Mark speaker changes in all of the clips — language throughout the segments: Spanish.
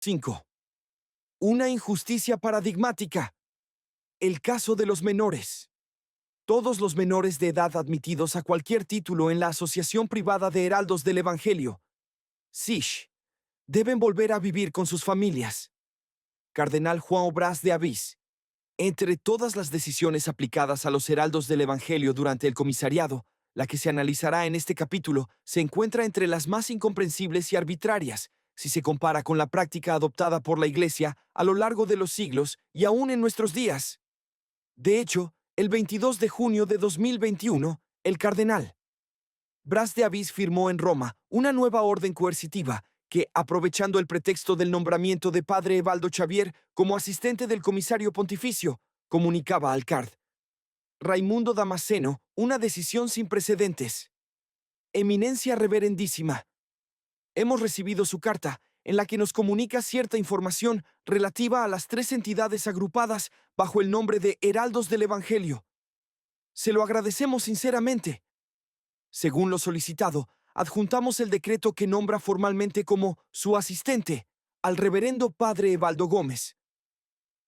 Speaker 1: 5. Una injusticia paradigmática. El caso de los menores. Todos los menores de edad admitidos a cualquier título en la Asociación Privada de Heraldos del Evangelio, SISH, deben volver a vivir con sus familias. Cardenal Juan Obras de Avís. Entre todas las decisiones aplicadas a los heraldos del Evangelio durante el comisariado, la que se analizará en este capítulo se encuentra entre las más incomprensibles y arbitrarias, si se compara con la práctica adoptada por la Iglesia a lo largo de los siglos y aún en nuestros días. De hecho, el 22 de junio de 2021, el cardenal Bras de Avís firmó en Roma una nueva orden coercitiva que, aprovechando el pretexto del nombramiento de Padre Evaldo Xavier como asistente del comisario pontificio, comunicaba al card. Raimundo Damasceno una decisión sin precedentes. Eminencia reverendísima. Hemos recibido su carta, en la que nos comunica cierta información relativa a las tres entidades agrupadas bajo el nombre de Heraldos del Evangelio. Se lo agradecemos sinceramente. Según lo solicitado, adjuntamos el decreto que nombra formalmente como su asistente al reverendo padre Evaldo Gómez.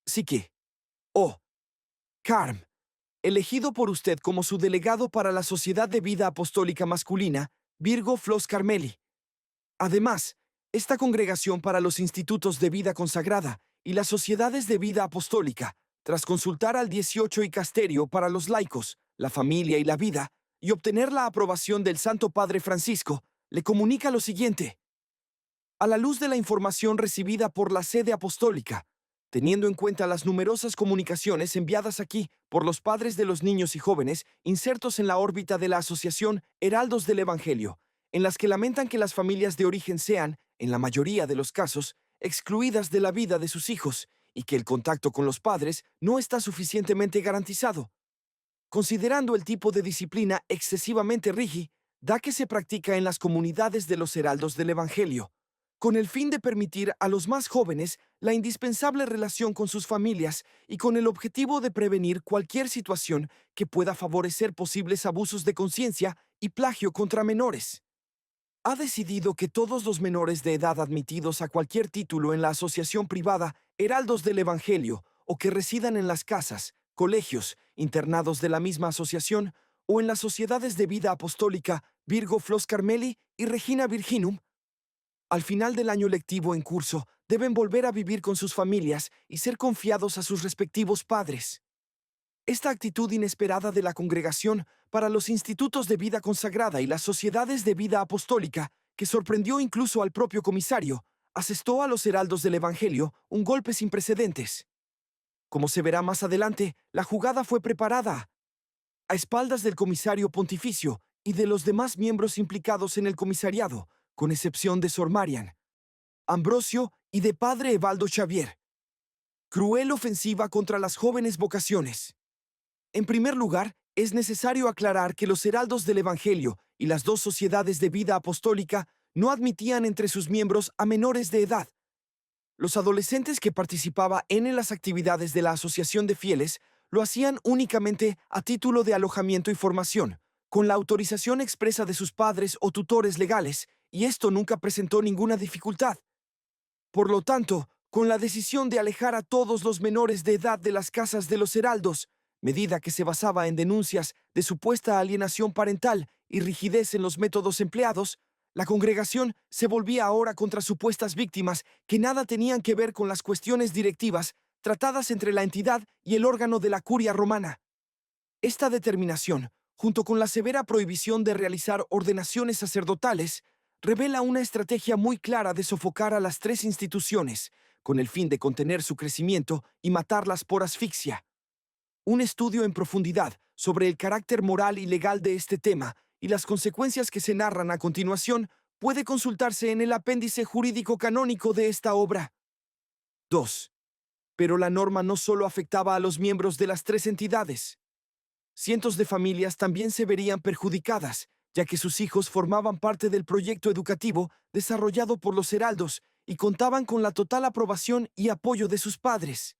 Speaker 1: Psique. O. Carm. Elegido por usted como su delegado para la Sociedad de Vida Apostólica Masculina, Virgo Flos Carmeli. Además, esta congregación para los institutos de vida consagrada y las sociedades de vida apostólica, tras consultar al 18 Icasterio para los laicos, la familia y la vida, y obtener la aprobación del Santo Padre Francisco, le comunica lo siguiente. A la luz de la información recibida por la sede apostólica, teniendo en cuenta las numerosas comunicaciones enviadas aquí por los padres de los niños y jóvenes insertos en la órbita de la Asociación Heraldos del Evangelio, en las que lamentan que las familias de origen sean, en la mayoría de los casos, excluidas de la vida de sus hijos y que el contacto con los padres no está suficientemente garantizado. Considerando el tipo de disciplina excesivamente rígida que se practica en las comunidades de los heraldos del Evangelio, con el fin de permitir a los más jóvenes la indispensable relación con sus familias y con el objetivo de prevenir cualquier situación que pueda favorecer posibles abusos de conciencia y plagio contra menores. Ha decidido que todos los menores de edad admitidos a cualquier título en la asociación privada Heraldos del Evangelio o que residan en las casas, colegios, internados de la misma asociación o en las sociedades de vida apostólica Virgo Flos Carmeli y Regina Virginum, al final del año lectivo en curso, deben volver a vivir con sus familias y ser confiados a sus respectivos padres. Esta actitud inesperada de la congregación para los institutos de vida consagrada y las sociedades de vida apostólica, que sorprendió incluso al propio comisario, asestó a los heraldos del Evangelio un golpe sin precedentes. Como se verá más adelante, la jugada fue preparada a espaldas del comisario pontificio y de los demás miembros implicados en el comisariado, con excepción de Sor Marian, Ambrosio y de Padre Evaldo Xavier. Cruel ofensiva contra las jóvenes vocaciones. En primer lugar, es necesario aclarar que los heraldos del Evangelio y las dos sociedades de vida apostólica no admitían entre sus miembros a menores de edad. Los adolescentes que participaban en las actividades de la Asociación de Fieles lo hacían únicamente a título de alojamiento y formación, con la autorización expresa de sus padres o tutores legales, y esto nunca presentó ninguna dificultad. Por lo tanto, con la decisión de alejar a todos los menores de edad de las casas de los heraldos, medida que se basaba en denuncias de supuesta alienación parental y rigidez en los métodos empleados, la congregación se volvía ahora contra supuestas víctimas que nada tenían que ver con las cuestiones directivas tratadas entre la entidad y el órgano de la curia romana. Esta determinación, junto con la severa prohibición de realizar ordenaciones sacerdotales, revela una estrategia muy clara de sofocar a las tres instituciones, con el fin de contener su crecimiento y matarlas por asfixia. Un estudio en profundidad sobre el carácter moral y legal de este tema y las consecuencias que se narran a continuación puede consultarse en el apéndice jurídico canónico de esta obra. 2. Pero la norma no solo afectaba a los miembros de las tres entidades. Cientos de familias también se verían perjudicadas, ya que sus hijos formaban parte del proyecto educativo desarrollado por los heraldos y contaban con la total aprobación y apoyo de sus padres.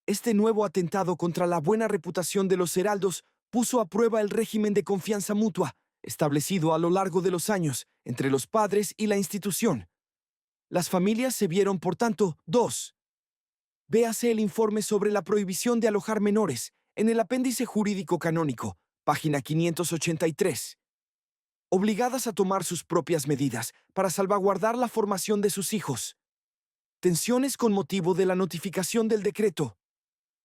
Speaker 1: Este nuevo atentado contra la buena reputación de los heraldos puso a prueba el régimen de confianza mutua, establecido a lo largo de los años entre los padres y la institución. Las familias se vieron, por tanto, 2. Véase el informe sobre la prohibición de alojar menores, en el apéndice jurídico canónico, página 583. Obligadas a tomar sus propias medidas para salvaguardar la formación de sus hijos. Tensiones con motivo de la notificación del decreto.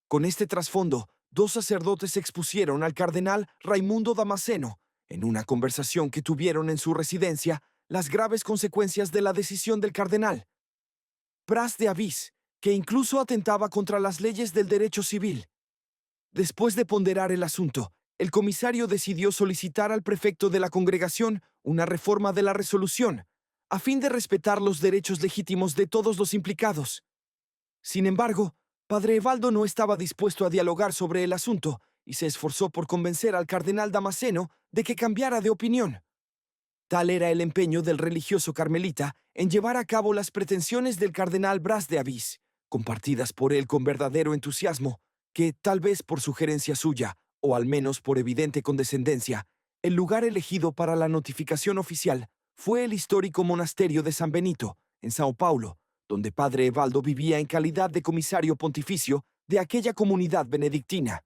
Speaker 1: Con este trasfondo, 2 sacerdotes expusieron al cardenal Raimundo Damasceno, en una conversación que tuvieron en su residencia, las graves consecuencias de la decisión del cardenal Bras de Avís, que incluso atentaba contra las leyes del derecho civil. Después de ponderar el asunto, el comisario decidió solicitar al prefecto de la congregación una reforma de la resolución, a fin de respetar los derechos legítimos de todos los implicados. Sin embargo, Padre Evaldo no estaba dispuesto a dialogar sobre el asunto y se esforzó por convencer al cardenal Damasceno de que cambiara de opinión. Tal era el empeño del religioso carmelita en llevar a cabo las pretensiones del cardenal Bras de Avís, compartidas por él con verdadero entusiasmo, que, tal vez por sugerencia suya, o al menos por evidente condescendencia, el lugar elegido para la notificación oficial fue el histórico monasterio de San Benito, en Sao Paulo, donde Padre Evaldo vivía en calidad de comisario pontificio de aquella comunidad benedictina.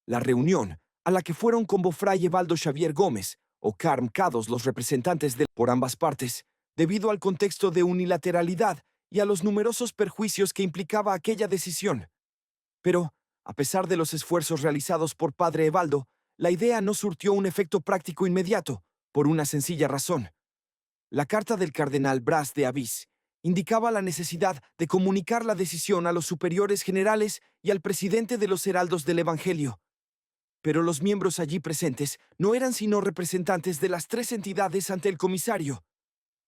Speaker 1: La reunión, a la que fueron como Fray Evaldo Xavier Gómez o Carm Cados los representantes por ambas partes, debido al contexto de unilateralidad y a los numerosos perjuicios que implicaba aquella decisión. Pero, a pesar de los esfuerzos realizados por Padre Evaldo, la idea no surtió un efecto práctico inmediato, por una sencilla razón. La carta del cardenal Bras de Avís indicaba la necesidad de comunicar la decisión a los superiores generales y al presidente de los heraldos del Evangelio. Pero los miembros allí presentes no eran sino representantes de las 3 entidades ante el comisario.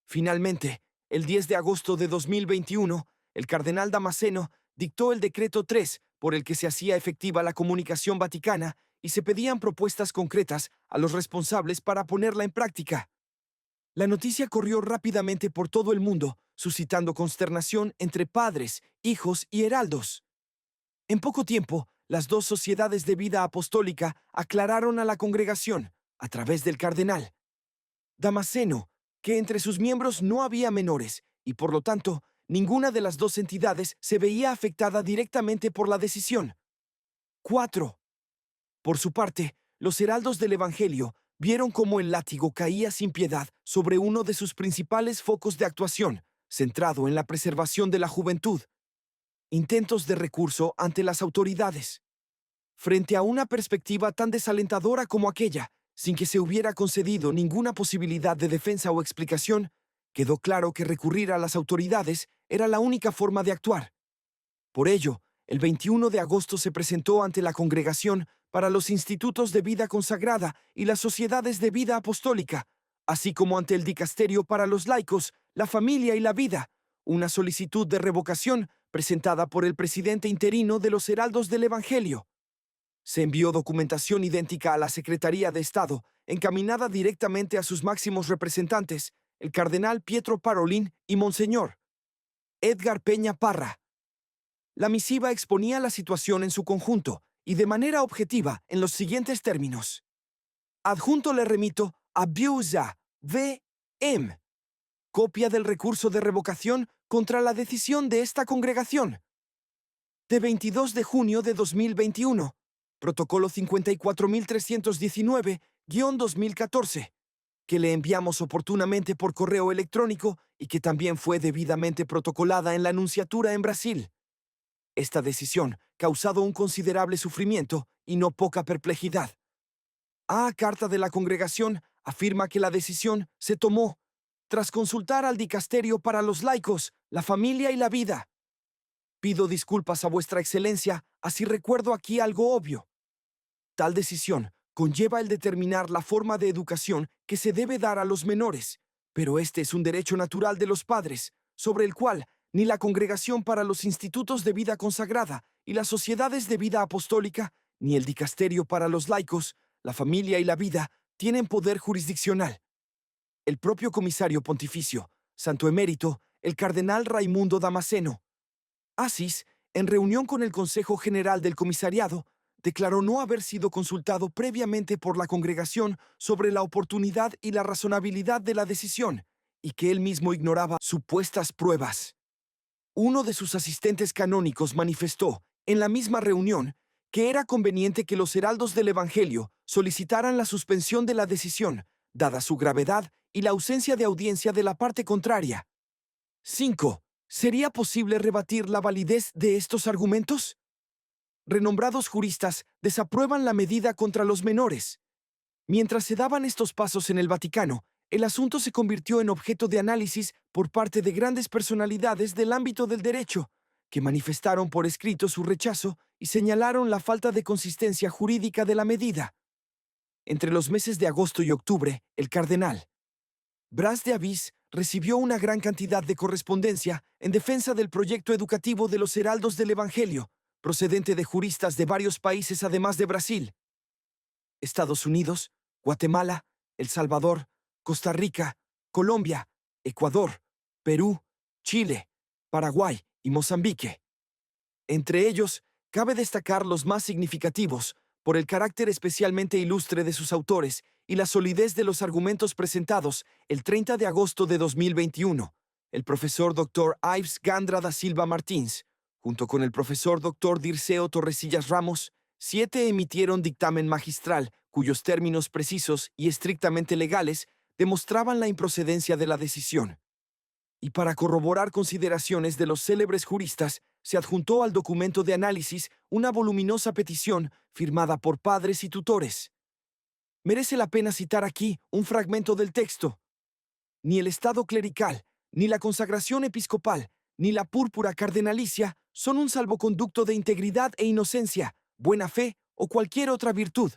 Speaker 1: Finalmente, el 10 de agosto de 2021, el cardenal Damasceno dictó el decreto 3 por el que se hacía efectiva la comunicación vaticana y se pedían propuestas concretas a los responsables para ponerla en práctica. La noticia corrió rápidamente por todo el mundo, suscitando consternación entre padres, hijos y heraldos. En poco tiempo, las 2 sociedades de vida apostólica aclararon a la congregación, a través del cardenal Damasceno, que entre sus miembros no había menores y, por lo tanto, ninguna de las 2 entidades se veía afectada directamente por la decisión. 4. Por su parte, los heraldos del Evangelio vieron cómo el látigo caía sin piedad sobre uno de sus principales focos de actuación, centrado en la preservación de la juventud. Intentos de recurso ante las autoridades. Frente a una perspectiva tan desalentadora como aquella, sin que se hubiera concedido ninguna posibilidad de defensa o explicación, quedó claro que recurrir a las autoridades era la única forma de actuar. Por ello, el 21 de agosto se presentó ante la Congregación para los Institutos de Vida Consagrada y las Sociedades de Vida Apostólica, así como ante el Dicasterio para los Laicos, la Familia y la Vida, una solicitud de revocación presentada por el presidente interino de los Heraldos del Evangelio. Se envió documentación idéntica a la Secretaría de Estado, encaminada directamente a sus máximos representantes, el cardenal Pietro Parolin y Monseñor Edgar Peña Parra. La misiva exponía la situación en su conjunto y de manera objetiva en los siguientes términos. Adjunto le remito a Biusa V.M. Copia del recurso de revocación contra la decisión de esta congregación. De 22 de junio de 2021. Protocolo 54.319-2014, que le enviamos oportunamente por correo electrónico y que también fue debidamente protocolada en la Nunciatura en Brasil. Esta decisión causado un considerable sufrimiento y no poca perplejidad. A carta de la congregación afirma que la decisión se tomó tras consultar al Dicasterio para los Laicos, la Familia y la Vida. Pido disculpas a vuestra excelencia, así recuerdo aquí algo obvio. Tal decisión conlleva el determinar la forma de educación que se debe dar a los menores, pero este es un derecho natural de los padres, sobre el cual ni la Congregación para los Institutos de Vida Consagrada y las Sociedades de Vida Apostólica, ni el Dicasterio para los Laicos, la Familia y la Vida tienen poder jurisdiccional. El propio comisario pontificio, Santo Emérito, el cardenal Raimundo Damasceno Asís, en reunión con el Consejo General del Comisariado, declaró no haber sido consultado previamente por la congregación sobre la oportunidad y la razonabilidad de la decisión, y que él mismo ignoraba supuestas pruebas. Uno de sus asistentes canónicos manifestó, en la misma reunión, que era conveniente que los heraldos del Evangelio solicitaran la suspensión de la decisión, dada su gravedad y la ausencia de audiencia de la parte contraria. 5. ¿Sería posible rebatir la validez de estos argumentos? Renombrados juristas desaprueban la medida contra los menores. Mientras se daban estos pasos en el Vaticano, el asunto se convirtió en objeto de análisis por parte de grandes personalidades del ámbito del derecho, que manifestaron por escrito su rechazo y señalaron la falta de consistencia jurídica de la medida. Entre los meses de agosto y octubre, el cardenal Bras de Avís recibió una gran cantidad de correspondencia en defensa del proyecto educativo de los heraldos del Evangelio, procedente de juristas de varios países además de Brasil, Estados Unidos, Guatemala, El Salvador, Costa Rica, Colombia, Ecuador, Perú, Chile, Paraguay y Mozambique. Entre ellos, cabe destacar los más significativos, por el carácter especialmente ilustre de sus autores y la solidez de los argumentos presentados el 30 de agosto de 2021, el profesor Dr. Ives Gandra da Silva Martins, junto con el profesor Dr. Dirceo Torresillas Ramos, 7 emitieron dictamen magistral, cuyos términos precisos y estrictamente legales demostraban la improcedencia de la decisión. Y para corroborar consideraciones de los célebres juristas, se adjuntó al documento de análisis una voluminosa petición firmada por padres y tutores. Merece la pena citar aquí un fragmento del texto. Ni el estado clerical, ni la consagración episcopal, ni la púrpura cardenalicia son un salvoconducto de integridad e inocencia, buena fe o cualquier otra virtud.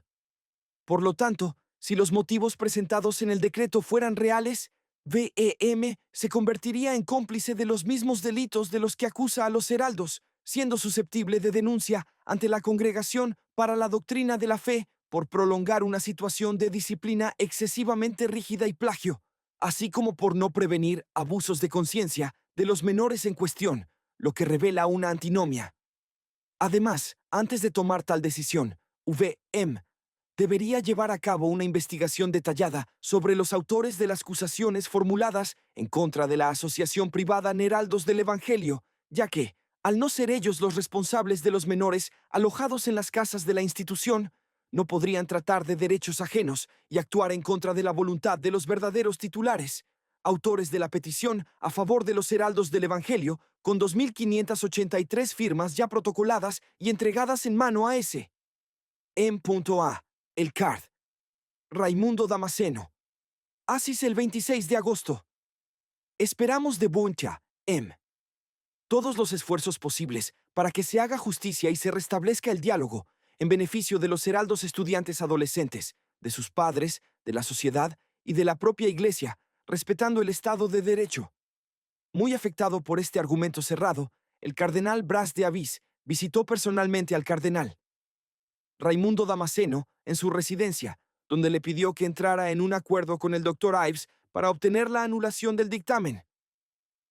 Speaker 1: Por lo tanto, si los motivos presentados en el decreto fueran reales, VEM se convertiría en cómplice de los mismos delitos de los que acusa a los heraldos, siendo susceptible de denuncia ante la Congregación para la Doctrina de la Fe por prolongar una situación de disciplina excesivamente rígida y plagio, así como por no prevenir abusos de conciencia de los menores en cuestión, lo que revela una antinomia. Además, antes de tomar tal decisión, VM debería llevar a cabo una investigación detallada sobre los autores de las acusaciones formuladas en contra de la Asociación Privada Heraldos del Evangelio, ya que, al no ser ellos los responsables de los menores alojados en las casas de la institución, no podrían tratar de derechos ajenos y actuar en contra de la voluntad de los verdaderos titulares, autores de la petición a favor de los heraldos del Evangelio, con 2.583 firmas ya protocoladas y entregadas en mano a ese. M.A. El CARD. Raimundo Damasceno. Asis el 26 de agosto. Esperamos de Buncha, M. Todos los esfuerzos posibles para que se haga justicia y se restablezca el diálogo en beneficio de los heraldos estudiantes adolescentes, de sus padres, de la sociedad y de la propia Iglesia, respetando el Estado de Derecho. Muy afectado por este argumento cerrado, el cardenal Bras de Avís visitó personalmente al cardenal Raimundo Damasceno en su residencia, donde le pidió que entrara en un acuerdo con el Dr. Ives para obtener la anulación del dictamen.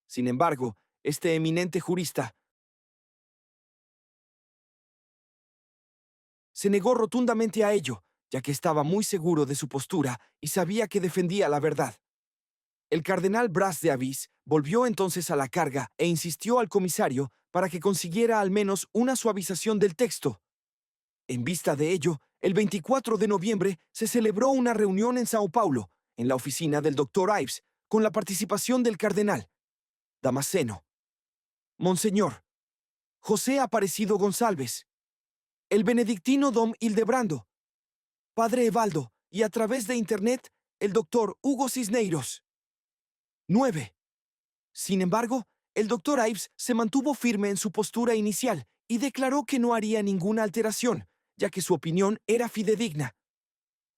Speaker 1: Sin embargo, este eminente jurista se negó rotundamente a ello, ya que estaba muy seguro de su postura y sabía que defendía la verdad. El cardenal Bras de Avís volvió entonces a la carga e insistió al comisario para que consiguiera al menos una suavización del texto. En vista de ello, el 24 de noviembre se celebró una reunión en Sao Paulo, en la oficina del Dr. Ives, con la participación del cardenal Damasceno, Monseñor José Aparecido González, el benedictino Dom Hildebrando, Padre Evaldo y a través de Internet el Dr. Hugo Cisneiros. 9. Sin embargo, el Dr. Ives se mantuvo firme en su postura inicial y declaró que no haría ninguna alteración, ya que su opinión era fidedigna.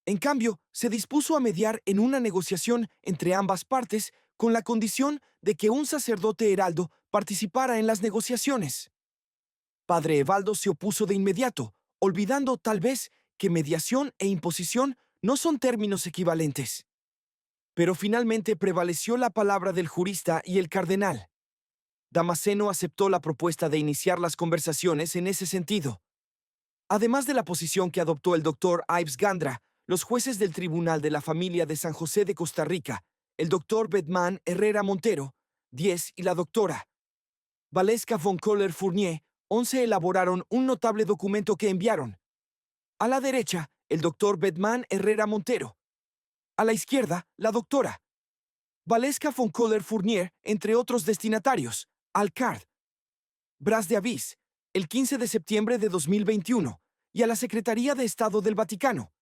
Speaker 1: En cambio, se dispuso a mediar en una negociación entre ambas partes con la condición de que un sacerdote heraldo participara en las negociaciones. Padre Evaldo se opuso de inmediato, olvidando tal vez que mediación e imposición no son términos equivalentes. Pero finalmente prevaleció la palabra del jurista y el cardenal. Damasceno aceptó la propuesta de iniciar las conversaciones en ese sentido. Además de la posición que adoptó el Dr. Ives Gandra, los jueces del Tribunal de la Familia de San José de Costa Rica, el doctor Bedman Herrera Montero, 10, y la doctora Valeska von Köhler-Fournier, 11, elaboraron un notable documento que enviaron. A la derecha, el doctor Bedman Herrera Montero. A la izquierda, la doctora Valeska von Köhler-Fournier, entre otros destinatarios, al CARD, Bras de Avís, el 15 de septiembre de 2021, y a la Secretaría de Estado del Vaticano.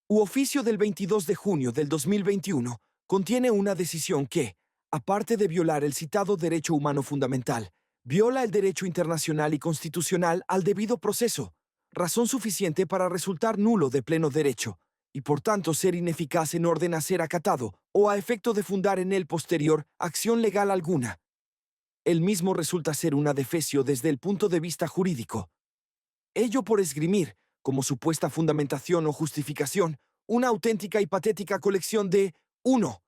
Speaker 1: U oficio del 22 de junio del 2021 contiene una decisión que, aparte de violar el citado derecho humano fundamental, viola el derecho internacional y constitucional al debido proceso, razón suficiente para resultar nulo de pleno derecho, y por tanto ser ineficaz en orden a ser acatado o a efecto de fundar en él posterior acción legal alguna. El mismo resulta ser una defecio desde el punto de vista jurídico. Ello por esgrimir, como supuesta fundamentación o justificación, una auténtica y patética colección de 1.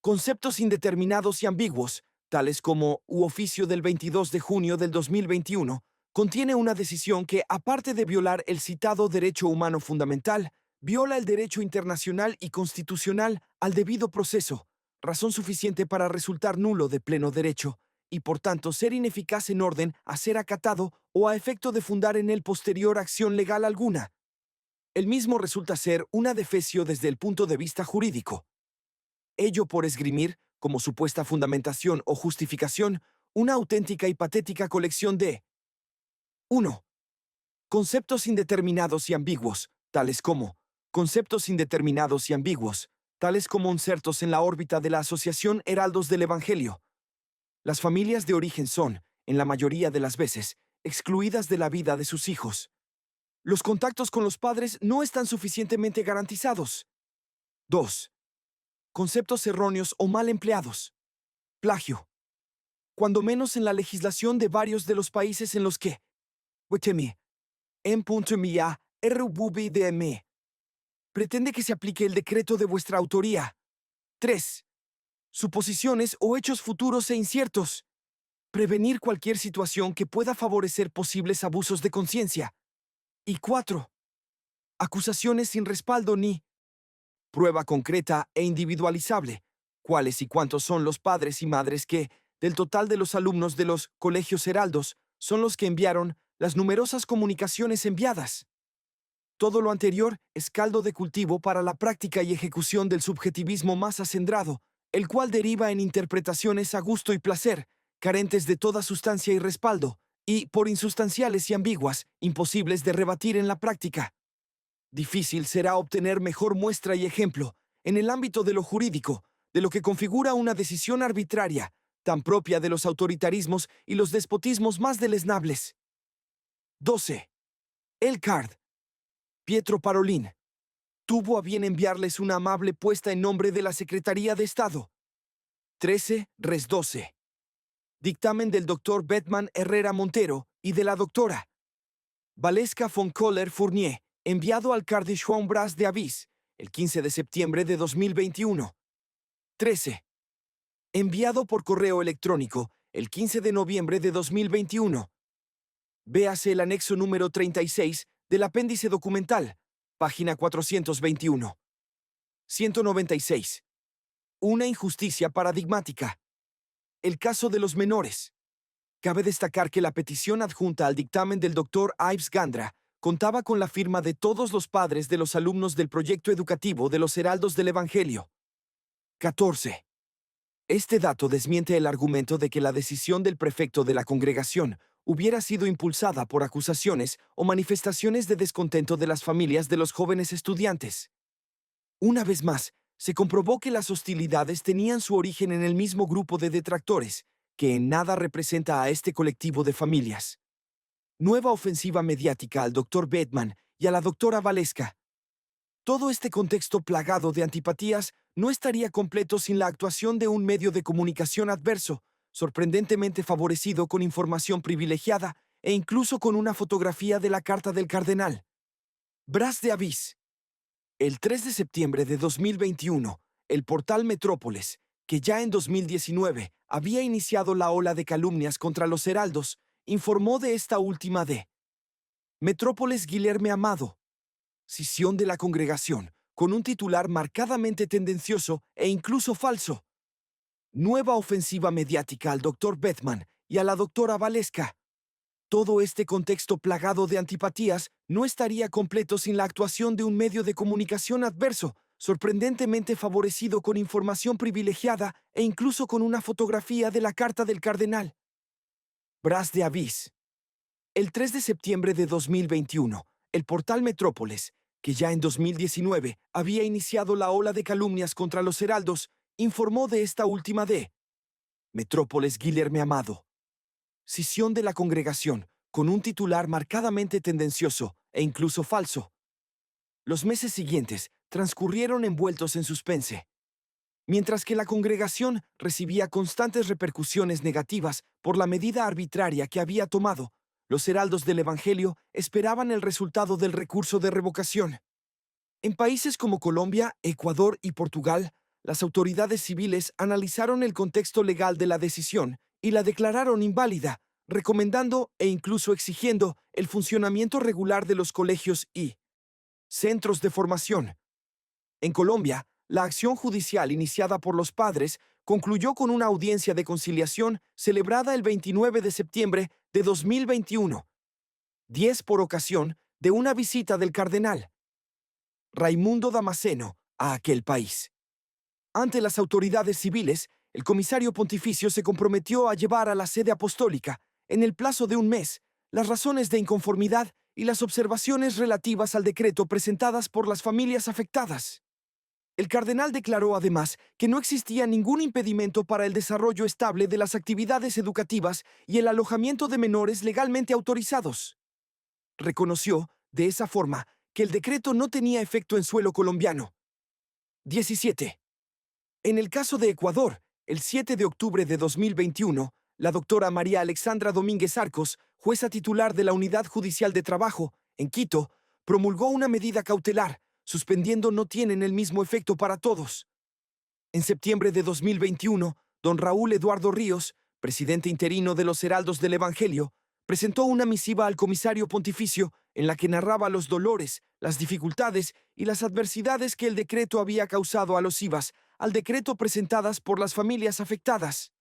Speaker 1: Conceptos indeterminados y ambiguos, tales como U oficio del 22 de junio del 2021, contiene una decisión que, aparte de violar el citado derecho humano fundamental, viola el derecho internacional y constitucional al debido proceso, razón suficiente para resultar nulo de pleno derecho, y por tanto ser ineficaz en orden a ser acatado o a efecto de fundar en él posterior acción legal alguna. El mismo resulta ser una defecio desde el punto de vista jurídico. Ello por esgrimir, como supuesta fundamentación o justificación, una auténtica y patética colección de 1. Conceptos indeterminados y ambiguos, tales como conceptos indeterminados y ambiguos, tales como insertos en la órbita de la Asociación Heraldos del Evangelio. Las familias de origen son, en la mayoría de las veces, excluidas de la vida de sus hijos. Los contactos con los padres no están suficientemente garantizados. 2. Conceptos erróneos o mal empleados. Plagio. Cuando menos en la legislación de varios de los países en los que Wetemi, M.MIA, RUBDM, pretende que se aplique el decreto de vuestra autoría. 3. Suposiciones o hechos futuros e inciertos. Prevenir cualquier situación que pueda favorecer posibles abusos de conciencia. Y 4. Acusaciones sin respaldo ni prueba concreta e individualizable. ¿Cuáles y cuántos son los padres y madres que, del total de los alumnos de los colegios heraldos, son los que enviaron las numerosas comunicaciones enviadas? Todo lo anterior es caldo de cultivo para la práctica y ejecución del subjetivismo más acendrado, el cual deriva en interpretaciones a gusto y placer, carentes de toda sustancia y respaldo, y, por insustanciales y ambiguas, imposibles de rebatir en la práctica. Difícil será obtener mejor muestra y ejemplo, en el ámbito de lo jurídico, de lo que configura una decisión arbitraria, tan propia de los autoritarismos y los despotismos más deleznables. 12. El CARD, Pietro Parolin, tuvo a bien enviarles una amable puesta en nombre de la Secretaría de Estado. 13. Res 12. Dictamen del doctor Bedman Herrera Montero y de la doctora Valeska von Köhler-Fournier, enviado al Cardinal Bras de Avís, el 15 de septiembre de 2021. 13. Enviado por correo electrónico, el 15 de noviembre de 2021. Véase el anexo número 36 del apéndice documental, página 421. 196. Una injusticia paradigmática. El caso de los menores. Cabe destacar que la petición adjunta al dictamen del Dr. Ives Gandra contaba con la firma de todos los padres de los alumnos del proyecto educativo de los Heraldos del Evangelio. 14. Este dato desmiente el argumento de que la decisión del prefecto de la congregación hubiera sido impulsada por acusaciones o manifestaciones de descontento de las familias de los jóvenes estudiantes. Una vez más, se comprobó que las hostilidades tenían su origen en el mismo grupo de detractores, que en nada representa a este colectivo de familias. Nueva ofensiva mediática al Dr. Bedman y a la doctora Valeska. Todo este contexto plagado de antipatías no estaría completo sin la actuación de un medio de comunicación adverso, sorprendentemente favorecido con información privilegiada e incluso con una fotografía de la carta del cardenal. Bras de Avís. El 3 de septiembre de 2021, el portal Metrópolis, que ya en 2019 había iniciado la ola de calumnias contra los heraldos, informó de esta última de Metrópolis Guilherme Amado. Sisión de la congregación, con un titular marcadamente tendencioso e incluso falso. Nueva ofensiva mediática al Dr. Bethman y a la doctora Valesca. Todo este contexto plagado de antipatías no estaría completo sin la actuación de un medio de comunicación adverso, sorprendentemente favorecido con información privilegiada e incluso con una fotografía de la carta del cardenal. Bras de Avis. El 3 de septiembre de 2021, el portal Metrópolis, que ya en 2019 había iniciado la ola de calumnias contra los heraldos, informó de esta última de Metrópolis Guilherme Amado. Cisión de la congregación, con un titular marcadamente tendencioso e incluso falso. Los meses siguientes transcurrieron envueltos en suspense. Mientras que la congregación recibía constantes repercusiones negativas por la medida arbitraria que había tomado, los heraldos del Evangelio esperaban el resultado del recurso de revocación. En países como Colombia, Ecuador y Portugal, las autoridades civiles analizaron el contexto legal de la decisión y la declararon inválida, recomendando e incluso exigiendo el funcionamiento regular de los colegios y centros de formación. En Colombia, la acción judicial iniciada por los padres concluyó con una audiencia de conciliación celebrada el 29 de septiembre de 2021, 10 por ocasión de una visita del cardenal Raimundo Damasceno a aquel país. Ante las autoridades civiles, el comisario pontificio se comprometió a llevar a la sede apostólica, en el plazo de un mes, las razones de inconformidad y las observaciones relativas al decreto presentadas por las familias afectadas. El cardenal declaró además que no existía ningún impedimento para el desarrollo estable de las actividades educativas y el alojamiento de menores legalmente autorizados. Reconoció, de esa forma, que el decreto no tenía efecto en suelo colombiano. 17. En el caso de Ecuador, el 7 de octubre de 2021, la doctora María Alexandra Domínguez Arcos, jueza titular de la Unidad Judicial de Trabajo, en Quito, promulgó una medida cautelar, suspendiendo no tienen el mismo efecto para todos. En septiembre de 2021, don Raúl Eduardo Ríos, presidente interino de los Heraldos del Evangelio, presentó una misiva al comisario pontificio en la que narraba los dolores, las dificultades y las adversidades que el decreto había causado a los IVAs, al decreto presentadas por las familias afectadas.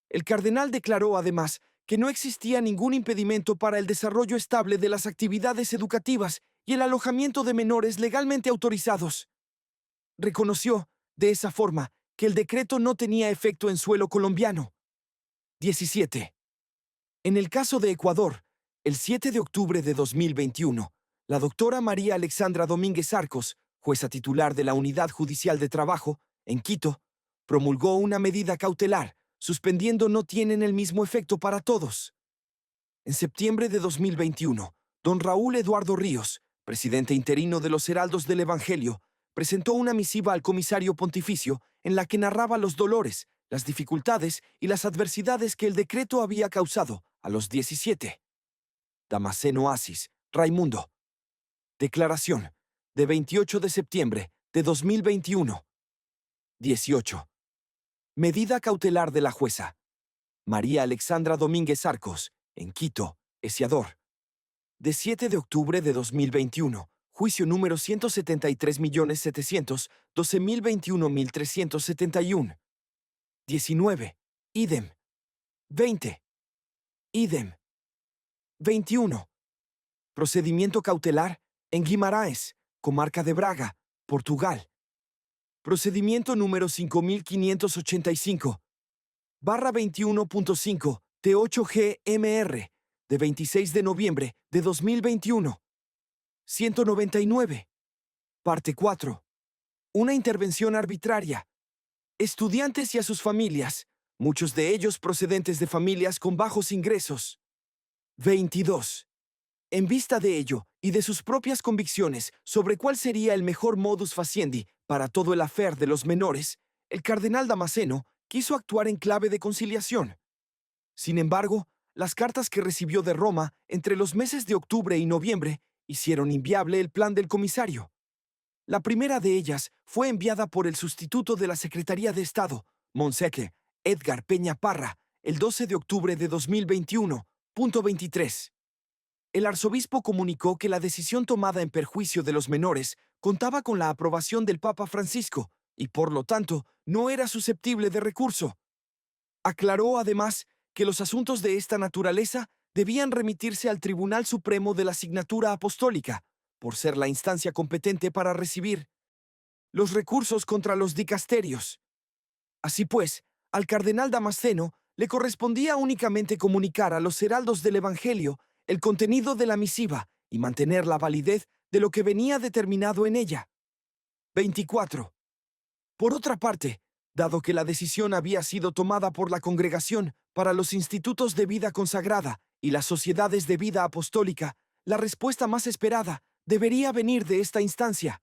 Speaker 1: El cardenal declaró además que no existía ningún impedimento para el desarrollo estable de las actividades educativas y el alojamiento de menores legalmente autorizados. Reconoció, de esa forma, que el decreto no tenía efecto en suelo colombiano. 17. En el caso de Ecuador, el 7 de octubre de 2021, la doctora María Alexandra Domínguez Arcos, jueza titular de la Unidad Judicial de Trabajo, en Quito, promulgó una medida cautelar, suspendiendo no tienen el mismo efecto para todos. En septiembre de 2021, don Raúl Eduardo Ríos, presidente interino de los Heraldos del Evangelio, presentó una misiva al comisario pontificio en la que narraba los dolores, las dificultades y las adversidades que el decreto había causado a los 17. Damasceno Asis, Raimundo. Declaración, de 28 de septiembre de 2021. 18. Medida cautelar de la jueza María Alexandra Domínguez Arcos, en Quito, Ecuador. De 7 de octubre de 2021, juicio número 173.712.021.371. 19. Idem. 20. Idem. 21. Procedimiento cautelar en Guimarães, comarca de Braga, Portugal. Procedimiento número 5585. Barra 21.5 T8GMR, de 26 de noviembre de 2021. 199. Parte 4. Una intervención arbitraria. Estudiantes y a sus familias, muchos de ellos procedentes de familias con bajos ingresos. 22. En vista de ello y de sus propias convicciones sobre cuál sería el mejor modus faciendi para todo el affair de los menores, el cardenal Damasceno quiso actuar en clave de conciliación. Sin embargo, las cartas que recibió de Roma entre los meses de octubre y noviembre hicieron inviable el plan del comisario. La primera de ellas fue enviada por el sustituto de la Secretaría de Estado, Monseque Edgar Peña Parra, el 12 de octubre de 2021. 23. El arzobispo comunicó que la decisión tomada en perjuicio de los menores contaba con la aprobación del Papa Francisco y, por lo tanto, no era susceptible de recurso. Aclaró, además, que los asuntos de esta naturaleza debían remitirse al Tribunal Supremo de la Signatura Apostólica, por ser la instancia competente para recibir los recursos contra los dicasterios. Así pues, al cardenal Damasceno le correspondía únicamente comunicar a los heraldos del Evangelio el contenido de la misiva y mantener la validez de lo que venía determinado en ella. 24. Por otra parte, dado que la decisión había sido tomada por la Congregación para los institutos de vida consagrada y las sociedades de vida apostólica, la respuesta más esperada debería venir de esta instancia.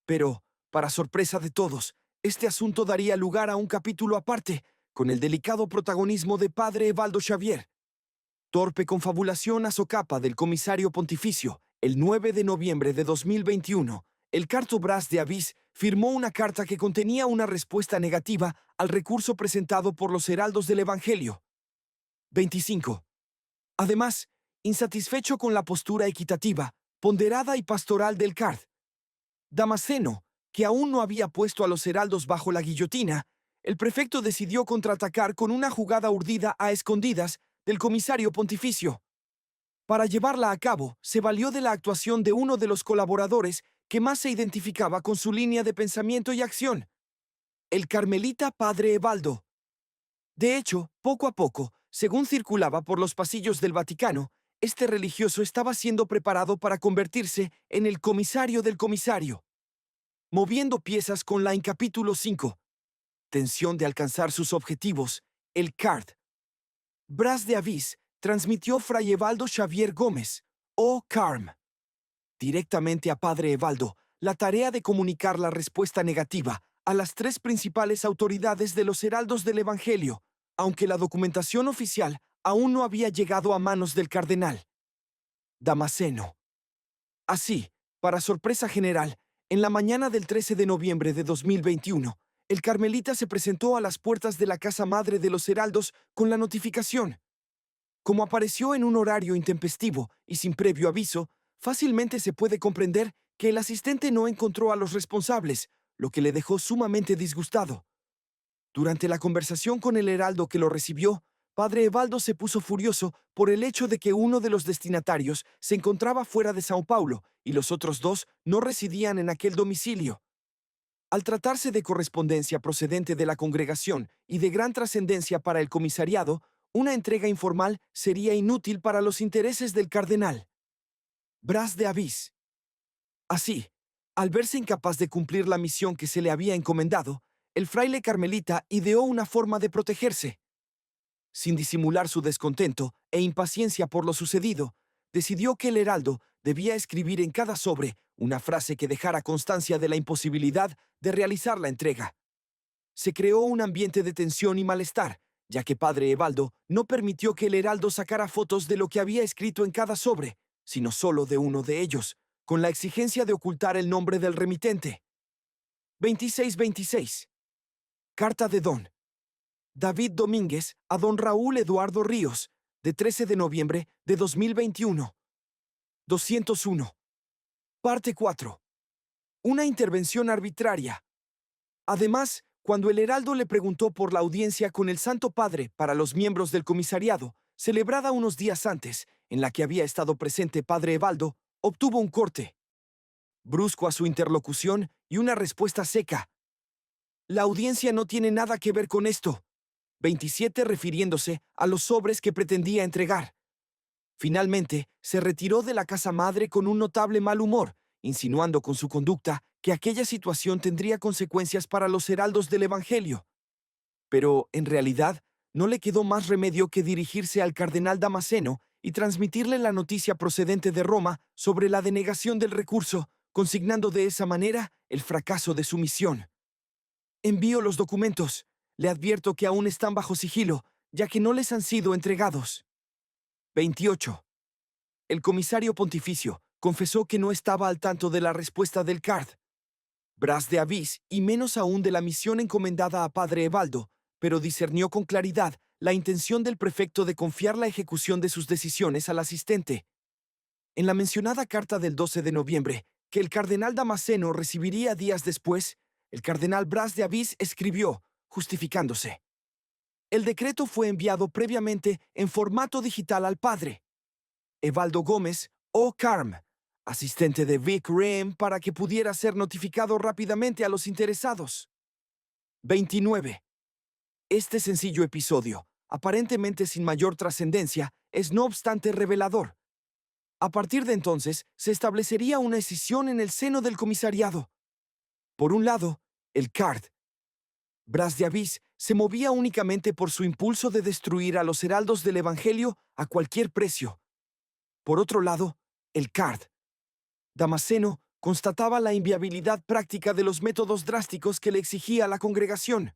Speaker 1: Pero, para sorpresa de todos, este asunto daría lugar a un capítulo aparte, con el delicado protagonismo de Padre Evaldo Xavier. Torpe confabulación a socapa del comisario pontificio, el 9 de noviembre de 2021, el carto Bras de Avís firmó una carta que contenía una respuesta negativa al recurso presentado por los heraldos del Evangelio. 25. Además, insatisfecho con la postura equitativa, ponderada y pastoral del card Damasceno, que aún no había puesto a los heraldos bajo la guillotina, el prefecto decidió contraatacar con una jugada urdida a escondidas del comisario pontificio. Para llevarla a cabo, se valió de la actuación de uno de los colaboradores que más se identificaba con su línea de pensamiento y acción, el carmelita Padre Evaldo. De hecho, poco a poco, según circulaba por los pasillos del Vaticano, este religioso estaba siendo preparado para convertirse en el comisario del comisario. Moviendo piezas con la en capítulo 5. Tensión de alcanzar sus objetivos, el card Bras de Avís transmitió Fray Evaldo Xavier Gómez, o Carm, directamente a Padre Evaldo, la tarea de comunicar la respuesta negativa a las tres principales autoridades de los heraldos del Evangelio, aunque la documentación oficial aún no había llegado a manos del cardenal Damasceno. Así, para sorpresa general, en la mañana del 13 de noviembre de 2021, el carmelita se presentó a las puertas de la casa madre de los heraldos con la notificación. Como apareció en un horario intempestivo y sin previo aviso, fácilmente se puede comprender que el asistente no encontró a los responsables, lo que le dejó sumamente disgustado. Durante la conversación con el heraldo que lo recibió, Padre Evaldo se puso furioso por el hecho de que uno de los destinatarios se encontraba fuera de Sao Paulo y los otros dos no residían en aquel domicilio. Al tratarse de correspondencia procedente de la congregación y de gran trascendencia para el comisariado, una entrega informal sería inútil para los intereses del cardenal Bras de Avís. Así, al verse incapaz de cumplir la misión que se le había encomendado, el fraile carmelita ideó una forma de protegerse. Sin disimular su descontento e impaciencia por lo sucedido, decidió que el heraldo debía escribir en cada sobre una frase que dejara constancia de la imposibilidad de realizar la entrega. Se creó un ambiente de tensión y malestar, ya que Padre Evaldo no permitió que el heraldo sacara fotos de lo que había escrito en cada sobre, sino solo de uno de ellos, con la exigencia de ocultar el nombre del remitente. 2626. Carta de Don David Domínguez a don Raúl Eduardo Ríos, de 13 de noviembre de 2021. 201. Parte 4. Una intervención arbitraria. Además, cuando el heraldo le preguntó por la audiencia con el Santo Padre para los miembros del comisariado, celebrada unos días antes, en la que había estado presente Padre Evaldo, obtuvo un corte brusco a su interlocución y una respuesta seca. La audiencia no tiene nada que ver con esto. 27 refiriéndose a los sobres que pretendía entregar. Finalmente, se retiró de la casa madre con un notable mal humor, insinuando con su conducta que aquella situación tendría consecuencias para los heraldos del Evangelio. Pero, en realidad, no le quedó más remedio que dirigirse al cardenal Damasceno y transmitirle la noticia procedente de Roma sobre la denegación del recurso, consignando de esa manera el fracaso de su misión. Envío los documentos. Le advierto que aún están bajo sigilo, ya que no les han sido entregados. 28. El comisario pontificio confesó que no estaba al tanto de la respuesta del card Bras de Avís y menos aún de la misión encomendada a Padre Evaldo, pero discernió con claridad la intención del prefecto de confiar la ejecución de sus decisiones al asistente. En la mencionada carta del 12 de noviembre, que el cardenal Damasceno recibiría días después, el cardenal Bras de Avís escribió, justificándose. El decreto fue enviado previamente en formato digital al padre, Evaldo Gómez, o Carm, asistente de Vic Rehm, para que pudiera ser notificado rápidamente a los interesados. 29. Este sencillo episodio, aparentemente sin mayor trascendencia, es no obstante revelador. A partir de entonces, se establecería una escisión en el seno del comisariado. Por un lado, el CARD, Bras de Avís, se movía únicamente por su impulso de destruir a los heraldos del Evangelio a cualquier precio. Por otro lado, el CARD, Damasceno, constataba la inviabilidad práctica de los métodos drásticos que le exigía la congregación.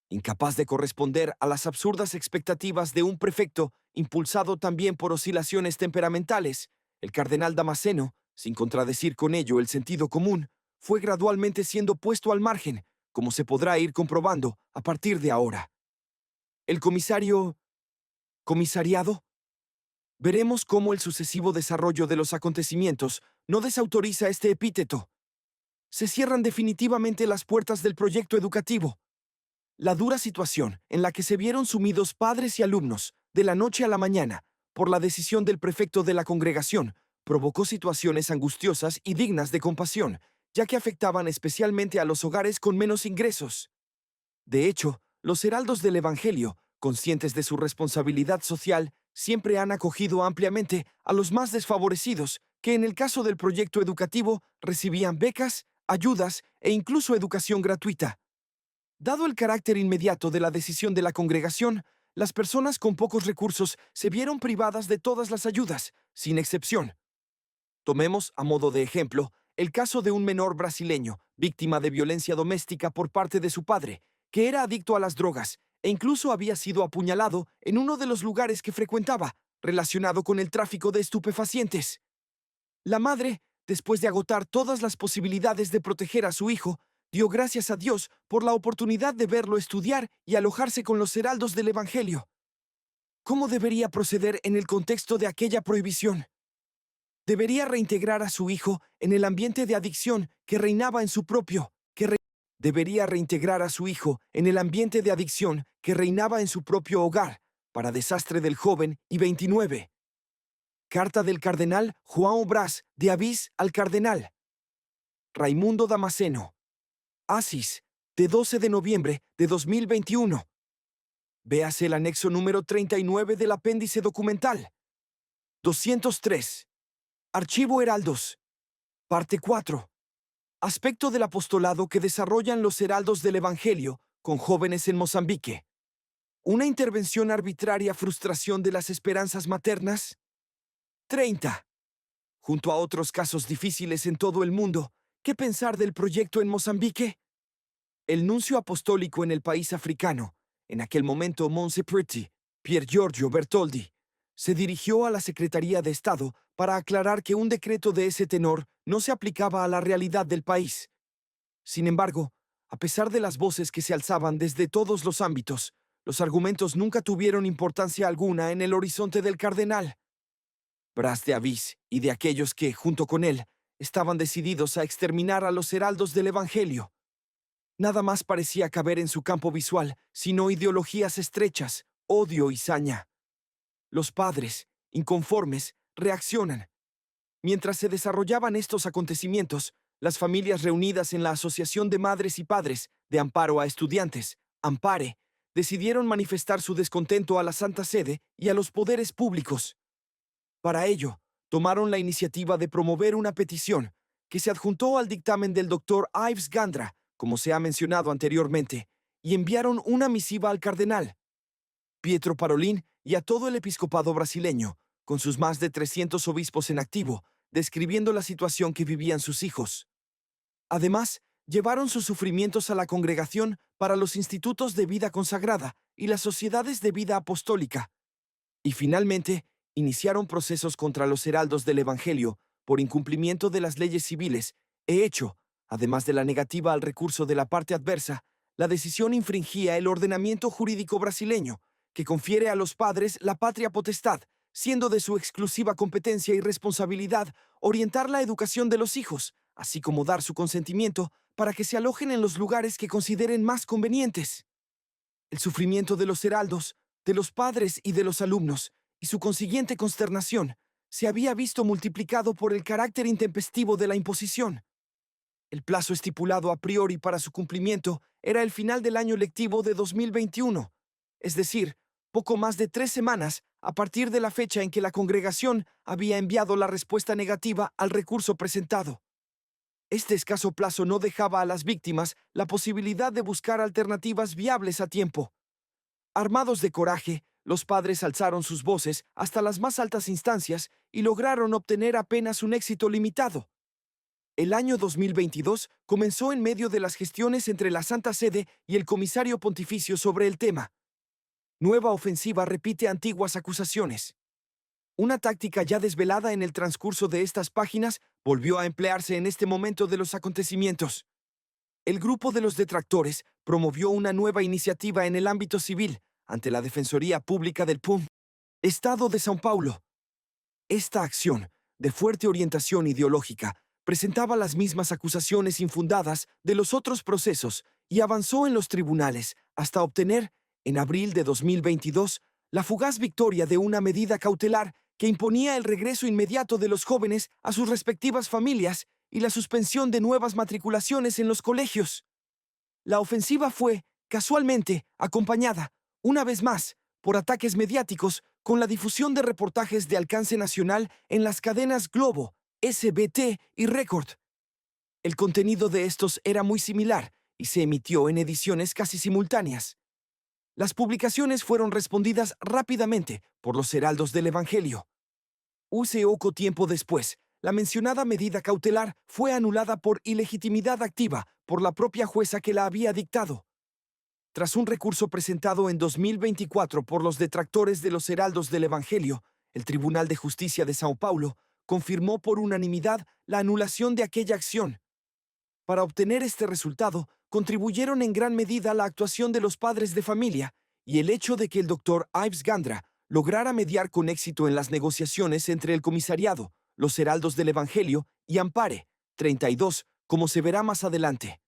Speaker 1: Incapaz de corresponder a las absurdas expectativas de un prefecto, impulsado también por oscilaciones temperamentales, el cardenal Damasceno, sin contradecir con ello el sentido común, fue gradualmente siendo puesto al margen, como se podrá ir comprobando a partir de ahora. El comisariado. Veremos cómo el sucesivo desarrollo de los acontecimientos no desautoriza este epíteto. Se cierran definitivamente las puertas del proyecto educativo. La dura situación en la que se vieron sumidos padres y alumnos, de la noche a la mañana, por la decisión del prefecto de la congregación, provocó situaciones angustiosas y dignas de compasión, ya que afectaban especialmente a los hogares con menos ingresos. De hecho, los heraldos del Evangelio, conscientes de su responsabilidad social, siempre han acogido ampliamente a los más desfavorecidos, que en el caso del proyecto educativo recibían becas, ayudas e incluso educación gratuita. Dado el carácter inmediato de la decisión de la congregación, las personas con pocos recursos se vieron privadas de todas las ayudas, sin excepción. Tomemos, a modo de ejemplo, el caso de un menor brasileño, víctima de violencia doméstica por parte de su padre, que era adicto a las drogas e incluso había sido apuñalado en uno de los lugares que frecuentaba, relacionado con el tráfico de estupefacientes. La madre, después de agotar todas las posibilidades de proteger a su hijo, dio gracias a Dios por la oportunidad de verlo estudiar y alojarse con los heraldos del Evangelio. ¿Cómo debería proceder en el contexto de aquella prohibición? Debería reintegrar a su hijo en el ambiente de adicción que reinaba en su propio, debería reintegrar a su hijo en el ambiente de adicción que reinaba en su propio hogar, para desastre del joven. Y 29. Carta del cardenal João Bras de Avís al cardenal Raimundo Damasceno. Asís, de 12 de noviembre de 2021. Véase el anexo número 39 del apéndice documental. 203. Archivo Heraldos. Parte 4. Aspecto del apostolado que desarrollan los heraldos del Evangelio con jóvenes en Mozambique. Una intervención arbitraria frustración de las esperanzas maternas. 30. Junto a otros casos difíciles en todo el mundo, ¿qué pensar del proyecto en Mozambique? El nuncio apostólico en el país africano, en aquel momento Monse Preti, Pier Giorgio Bertoldi, se dirigió a la Secretaría de Estado para aclarar que un decreto de ese tenor no se aplicaba a la realidad del país. Sin embargo, a pesar de las voces que se alzaban desde todos los ámbitos, los argumentos nunca tuvieron importancia alguna en el horizonte del cardenal Bras de Avís y de aquellos que, junto con él, estaban decididos a exterminar a los heraldos del Evangelio. Nada más parecía caber en su campo visual, sino ideologías estrechas, odio y saña. Los padres, inconformes, reaccionan. Mientras se desarrollaban estos acontecimientos, las familias reunidas en la Asociación de Madres y Padres de Amparo a Estudiantes, AMPARE, decidieron manifestar su descontento a la Santa Sede y a los poderes públicos. Para ello, tomaron la iniciativa de promover una petición que se adjuntó al dictamen del doctor Ives Gandra, como se ha mencionado anteriormente, y enviaron una misiva al cardenal Pietro Parolin y a todo el episcopado brasileño, con sus más de 300 obispos en activo, describiendo la situación que vivían sus hijos. Además, llevaron sus sufrimientos a la Congregación para los Institutos de Vida Consagrada y las Sociedades de Vida Apostólica. Y finalmente, iniciaron procesos contra los heraldos del Evangelio por incumplimiento de las leyes civiles, hecho, además de la negativa al recurso de la parte adversa, la decisión infringía el ordenamiento jurídico brasileño, que confiere a los padres la patria potestad, siendo de su exclusiva competencia y responsabilidad orientar la educación de los hijos, así como dar su consentimiento para que se alojen en los lugares que consideren más convenientes. El sufrimiento de los heraldos, de los padres y de los alumnos, y su consiguiente consternación, se había visto multiplicado por el carácter intempestivo de la imposición. El plazo estipulado a priori para su cumplimiento era el final del año lectivo de 2021, es decir, poco más de 3 semanas a partir de la fecha en que la congregación había enviado la respuesta negativa al recurso presentado. Este escaso plazo no dejaba a las víctimas la posibilidad de buscar alternativas viables a tiempo. Armados de coraje, los padres alzaron sus voces hasta las más altas instancias y lograron obtener apenas un éxito limitado. El año 2022 comenzó en medio de las gestiones entre la Santa Sede y el Comisario Pontificio sobre el tema. Nueva ofensiva repite antiguas acusaciones. Una táctica ya desvelada en el transcurso de estas páginas volvió a emplearse en este momento de los acontecimientos. El grupo de los detractores promovió una nueva iniciativa en el ámbito civil ante la Defensoría Pública del PUM, Estado de São Paulo. Esta acción, de fuerte orientación ideológica, presentaba las mismas acusaciones infundadas de los otros procesos y avanzó en los tribunales hasta obtener, en abril de 2022, la fugaz victoria de una medida cautelar que imponía el regreso inmediato de los jóvenes a sus respectivas familias y la suspensión de nuevas matriculaciones en los colegios. La ofensiva fue, casualmente, acompañada, una vez más, por ataques mediáticos con la difusión de reportajes de alcance nacional en las cadenas Globo, SBT y Record. El contenido de estos era muy similar y se emitió en ediciones casi simultáneas. Las publicaciones fueron respondidas rápidamente por los heraldos del Evangelio. Poco tiempo después, la mencionada medida cautelar fue anulada por ilegitimidad activa por la propia jueza que la había dictado. Tras un recurso presentado en 2024 por los detractores de los heraldos del Evangelio, el Tribunal de Justicia de São Paulo confirmó por unanimidad la anulación de aquella acción. Para obtener este resultado, contribuyeron en gran medida la actuación de los padres de familia y el hecho de que el doctor Ives Gandra lograra mediar con éxito en las negociaciones entre el comisariado, los heraldos del Evangelio y Ampare, 32, como se verá más adelante.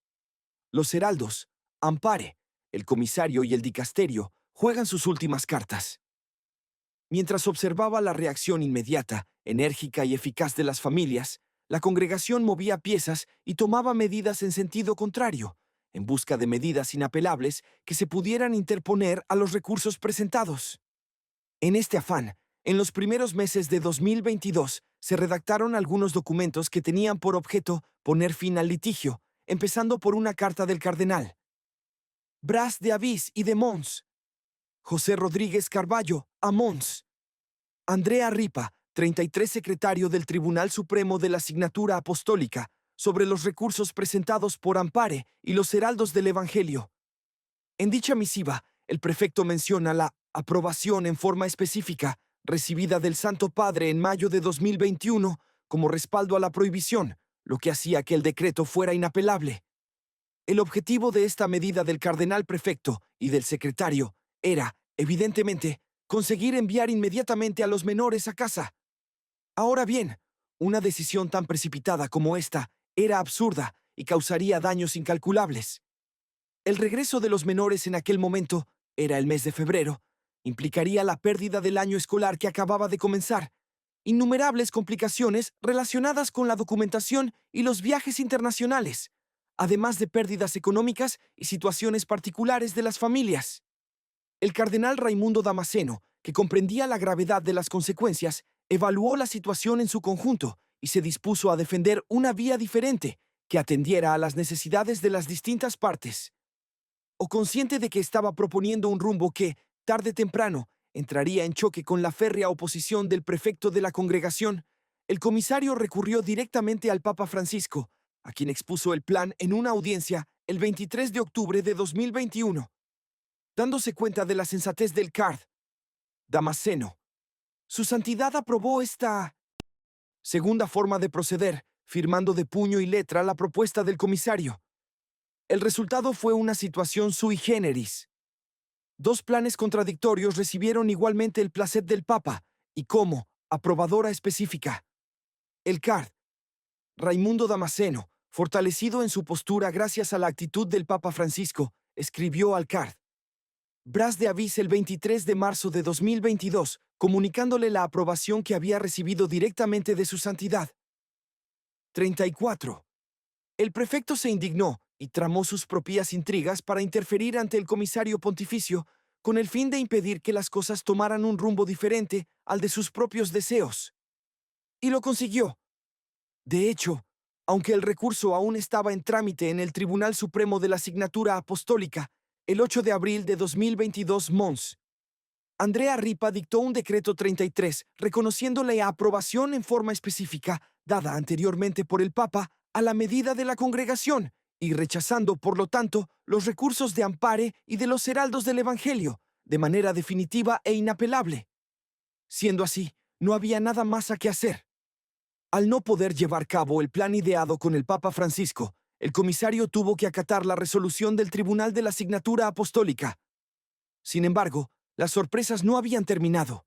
Speaker 1: Los heraldos, Ampare, el comisario y el dicasterio juegan sus últimas cartas. Mientras observaba la reacción inmediata, enérgica y eficaz de las familias, la congregación movía piezas y tomaba medidas en sentido contrario, en busca de medidas inapelables que se pudieran interponer a los recursos presentados. En este afán, en los primeros meses de 2022 se redactaron algunos documentos que tenían por objeto poner fin al litigio, empezando por una carta del cardenal Bras de Avís y de Mons, José Rodríguez Carballo, a Mons, Andrea Ripa, 33 secretario del Tribunal Supremo de la Signatura Apostólica, sobre los recursos presentados por Ampare y los heraldos del Evangelio. En dicha misiva, el prefecto menciona la aprobación en forma específica recibida del Santo Padre en mayo de 2021 como respaldo a la prohibición, lo que hacía que el decreto fuera inapelable. El objetivo de esta medida del cardenal prefecto y del secretario era, evidentemente, conseguir enviar inmediatamente a los menores a casa. Ahora bien, una decisión tan precipitada como esta era absurda y causaría daños incalculables. El regreso de los menores en aquel momento, era el mes de febrero, implicaría la pérdida del año escolar que acababa de comenzar, innumerables complicaciones relacionadas con la documentación y los viajes internacionales, además de pérdidas económicas y situaciones particulares de las familias. El cardenal Raimundo Damasceno, que comprendía la gravedad de las consecuencias, evaluó la situación en su conjunto y se dispuso a defender una vía diferente que atendiera a las necesidades de las distintas partes. O consciente de que estaba proponiendo un rumbo que, tarde o temprano, entraría en choque con la férrea oposición del prefecto de la congregación, el comisario recurrió directamente al Papa Francisco, a quien expuso el plan en una audiencia el 23 de octubre de 2021. Dándose cuenta de la sensatez del card Damasceno, su santidad aprobó esta segunda forma de proceder, firmando de puño y letra la propuesta del comisario. El resultado fue una situación sui generis. Dos planes contradictorios recibieron igualmente el placet del Papa, y como aprobadora específica. El CARD, Raimundo Damasceno, fortalecido en su postura gracias a la actitud del Papa Francisco, escribió al CARD Bras de Avís el 23 de marzo de 2022, comunicándole la aprobación que había recibido directamente de su santidad. 34. El prefecto se indignó y tramó sus propias intrigas para interferir ante el comisario pontificio con el fin de impedir que las cosas tomaran un rumbo diferente al de sus propios deseos. Y lo consiguió. De hecho, aunque el recurso aún estaba en trámite en el Tribunal Supremo de la Signatura Apostólica, el 8 de abril de 2022 Mons. Andrea Ripa dictó un decreto 33 reconociendo la aprobación en forma específica, dada anteriormente por el Papa, a la medida de la congregación, y rechazando, por lo tanto, los recursos de Ampare y de los heraldos del Evangelio, de manera definitiva e inapelable. Siendo así, no había nada más a qué hacer. Al no poder llevar a cabo el plan ideado con el Papa Francisco, el comisario tuvo que acatar la resolución del Tribunal de la Signatura Apostólica. Sin embargo, las sorpresas no habían terminado.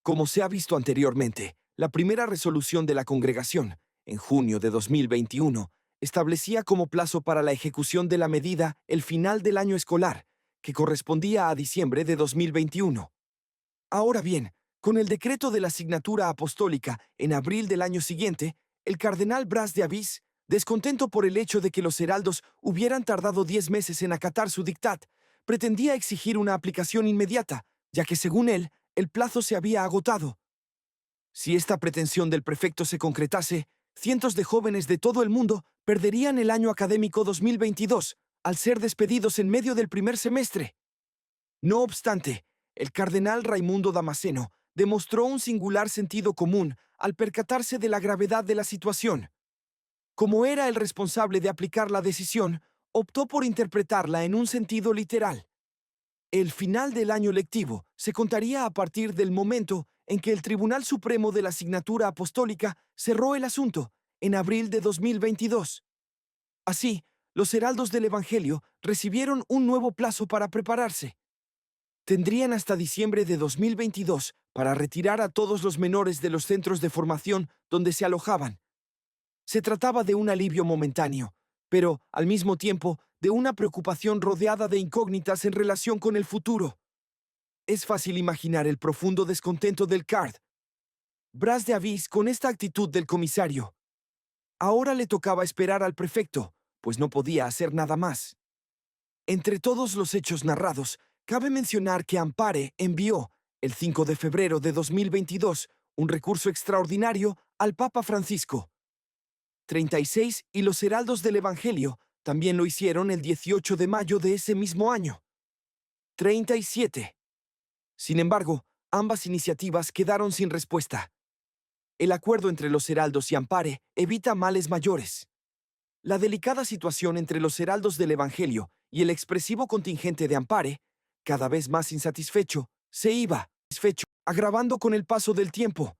Speaker 1: Como se ha visto anteriormente, la primera resolución de la congregación, en junio de 2021, establecía como plazo para la ejecución de la medida el final del año escolar, que correspondía a diciembre de 2021. Ahora bien, con el decreto de la Signatura Apostólica en abril del año siguiente, el cardenal Bras de Avís, descontento por el hecho de que los heraldos hubieran tardado 10 meses en acatar su dictat, pretendía exigir una aplicación inmediata, ya que según él, el plazo se había agotado. Si esta pretensión del prefecto se concretase, cientos de jóvenes de todo el mundo perderían el año académico 2022 al ser despedidos en medio del primer semestre. No obstante, el cardenal Raimundo Damasceno demostró un singular sentido común al percatarse de la gravedad de la situación. Como era el responsable de aplicar la decisión, optó por interpretarla en un sentido literal. El final del año lectivo se contaría a partir del momento en que el Tribunal Supremo de la Signatura Apostólica cerró el asunto, en abril de 2022. Así, los heraldos del Evangelio recibieron un nuevo plazo para prepararse. Tendrían hasta diciembre de 2022 para retirar a todos los menores de los centros de formación donde se alojaban. Se trataba de un alivio momentáneo, pero, al mismo tiempo, de una preocupación rodeada de incógnitas en relación con el futuro. Es fácil imaginar el profundo descontento del CARD. Bras de Avís con esta actitud del comisario. Ahora le tocaba esperar al prefecto, pues no podía hacer nada más. Entre todos los hechos narrados, cabe mencionar que Ampare envió, el 5 de febrero de 2022, un recurso extraordinario al Papa Francisco. 36 y los heraldos del Evangelio también lo hicieron el 18 de mayo de ese mismo año. 37. Sin embargo, ambas iniciativas quedaron sin respuesta. El acuerdo entre los heraldos y Ampare evita males mayores. La delicada situación entre los heraldos del Evangelio y el expresivo contingente de Ampare, cada vez más insatisfecho, se iba, agravando con el paso del tiempo.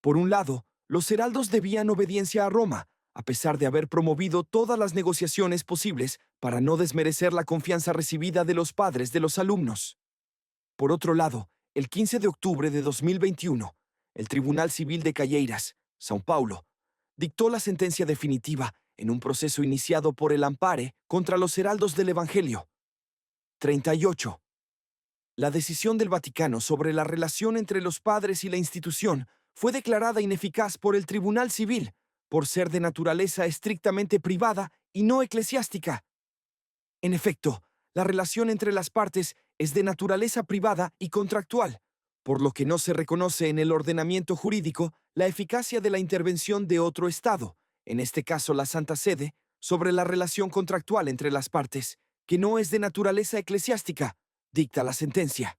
Speaker 1: Por un lado, los heraldos debían obediencia a Roma, a pesar de haber promovido todas las negociaciones posibles para no desmerecer la confianza recibida de los padres de los alumnos. Por otro lado, el 15 de octubre de 2021, el Tribunal Civil de Calleiras, São Paulo, dictó la sentencia definitiva en un proceso iniciado por el Ampare contra los heraldos del Evangelio. 38. La decisión del Vaticano sobre la relación entre los padres y la institución fue declarada ineficaz por el Tribunal Civil, por ser de naturaleza estrictamente privada y no eclesiástica. En efecto, la relación entre las partes es de naturaleza privada y contractual, por lo que no se reconoce en el ordenamiento jurídico la eficacia de la intervención de otro Estado, en este caso la Santa Sede, sobre la relación contractual entre las partes, que no es de naturaleza eclesiástica, dicta la sentencia.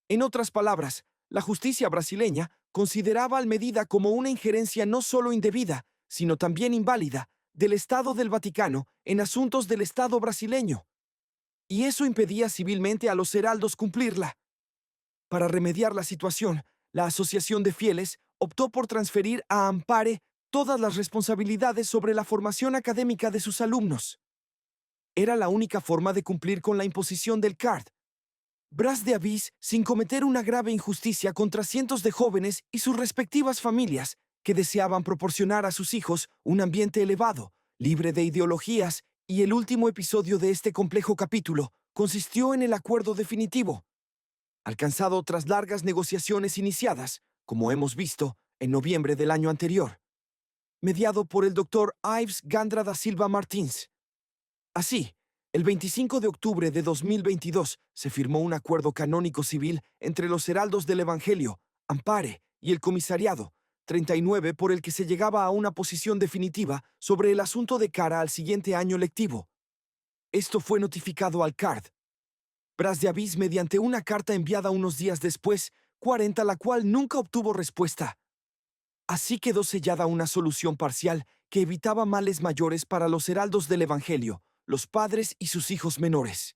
Speaker 1: En otras palabras, la justicia brasileña consideraba la medida como una injerencia no solo indebida, sino también inválida, del Estado del Vaticano en asuntos del Estado brasileño. Y eso impedía civilmente a los heraldos cumplirla. Para remediar la situación, la Asociación de Fieles optó por transferir a Ampare todas las responsabilidades sobre la formación académica de sus alumnos. Era la única forma de cumplir con la imposición del CARD. Bras de Avís sin cometer una grave injusticia contra cientos de jóvenes y sus respectivas familias que deseaban proporcionar a sus hijos un ambiente elevado, libre de ideologías, y el último episodio de este complejo capítulo consistió en el acuerdo definitivo, alcanzado tras largas negociaciones iniciadas, como hemos visto, en noviembre del año anterior, mediado por el Dr. Ives Gandra da Silva Martins. Así, el 25 de octubre de 2022 se firmó un acuerdo canónico civil entre los heraldos del Evangelio, Ampare y el Comisariado 39 por el que se llegaba a una posición definitiva sobre el asunto de cara al siguiente año lectivo. Esto fue notificado al CARD, Bras de Avís, mediante una carta enviada unos días después, 40, la cual nunca obtuvo respuesta. Así quedó sellada una solución parcial que evitaba males mayores para los heraldos del Evangelio, los padres y sus hijos menores.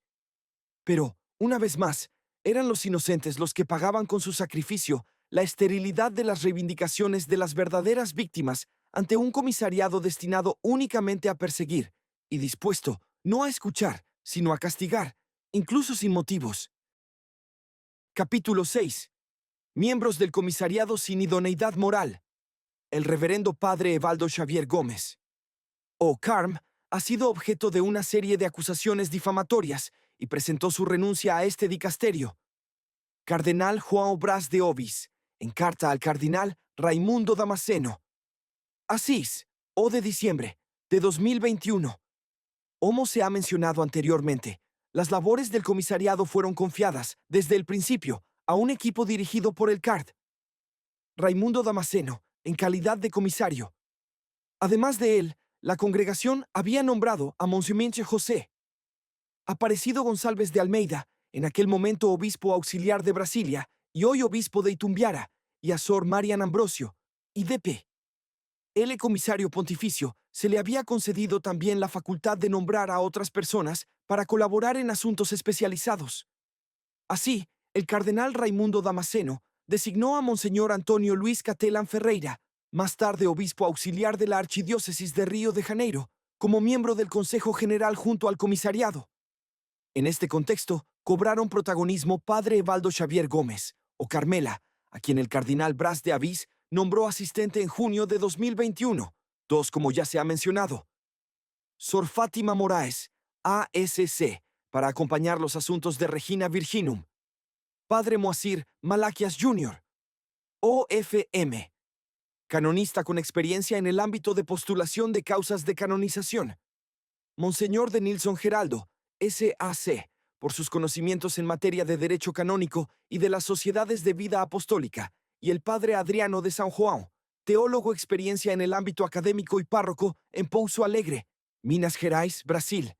Speaker 1: Pero, una vez más, eran los inocentes los que pagaban con su sacrificio la esterilidad de las reivindicaciones de las verdaderas víctimas ante un comisariado destinado únicamente a perseguir y dispuesto no a escuchar, sino a castigar, incluso sin motivos. Capítulo 6. Miembros del comisariado sin idoneidad moral. El reverendo padre Evaldo Xavier Gómez, o CARM, ha sido objeto de una serie de acusaciones difamatorias y presentó su renuncia a este dicasterio. Cardenal João Bras de Ovis, en carta al cardenal Raimundo Damasceno. Asís, o de diciembre de 2021. Como se ha mencionado anteriormente, las labores del comisariado fueron confiadas, desde el principio, a un equipo dirigido por el CARD, Raimundo Damasceno, en calidad de comisario. Además de él, la congregación había nombrado a Monseñor José Aparecido González de Almeida, en aquel momento obispo auxiliar de Brasilia y hoy obispo de Itumbiara, y a Sor Marian Ambrosio, y D.P. El comisario pontificio se le había concedido también la facultad de nombrar a otras personas para colaborar en asuntos especializados. Así, el cardenal Raimundo Damasceno designó a Monseñor Antonio Luis Catelan Ferreira, más tarde obispo auxiliar de la Archidiócesis de Río de Janeiro, como miembro del Consejo General junto al comisariado. En este contexto, cobraron protagonismo padre Evaldo Xavier Gómez, o Carmela, a quien el cardenal Bras de Avís nombró asistente en junio de 2021, dos como ya se ha mencionado. Sor Fátima Moraes, ASC, para acompañar los asuntos de Regina Virginum. Padre Moacir Malaquias Jr., OFM, canonista con experiencia en el ámbito de postulación de causas de canonización. Monseñor de Nilson Geraldo, SAC, por sus conocimientos en materia de derecho canónico y de las sociedades de vida apostólica, y el padre Adriano de San João, teólogo experiencia en el ámbito académico y párroco en Pouso Alegre, Minas Gerais, Brasil.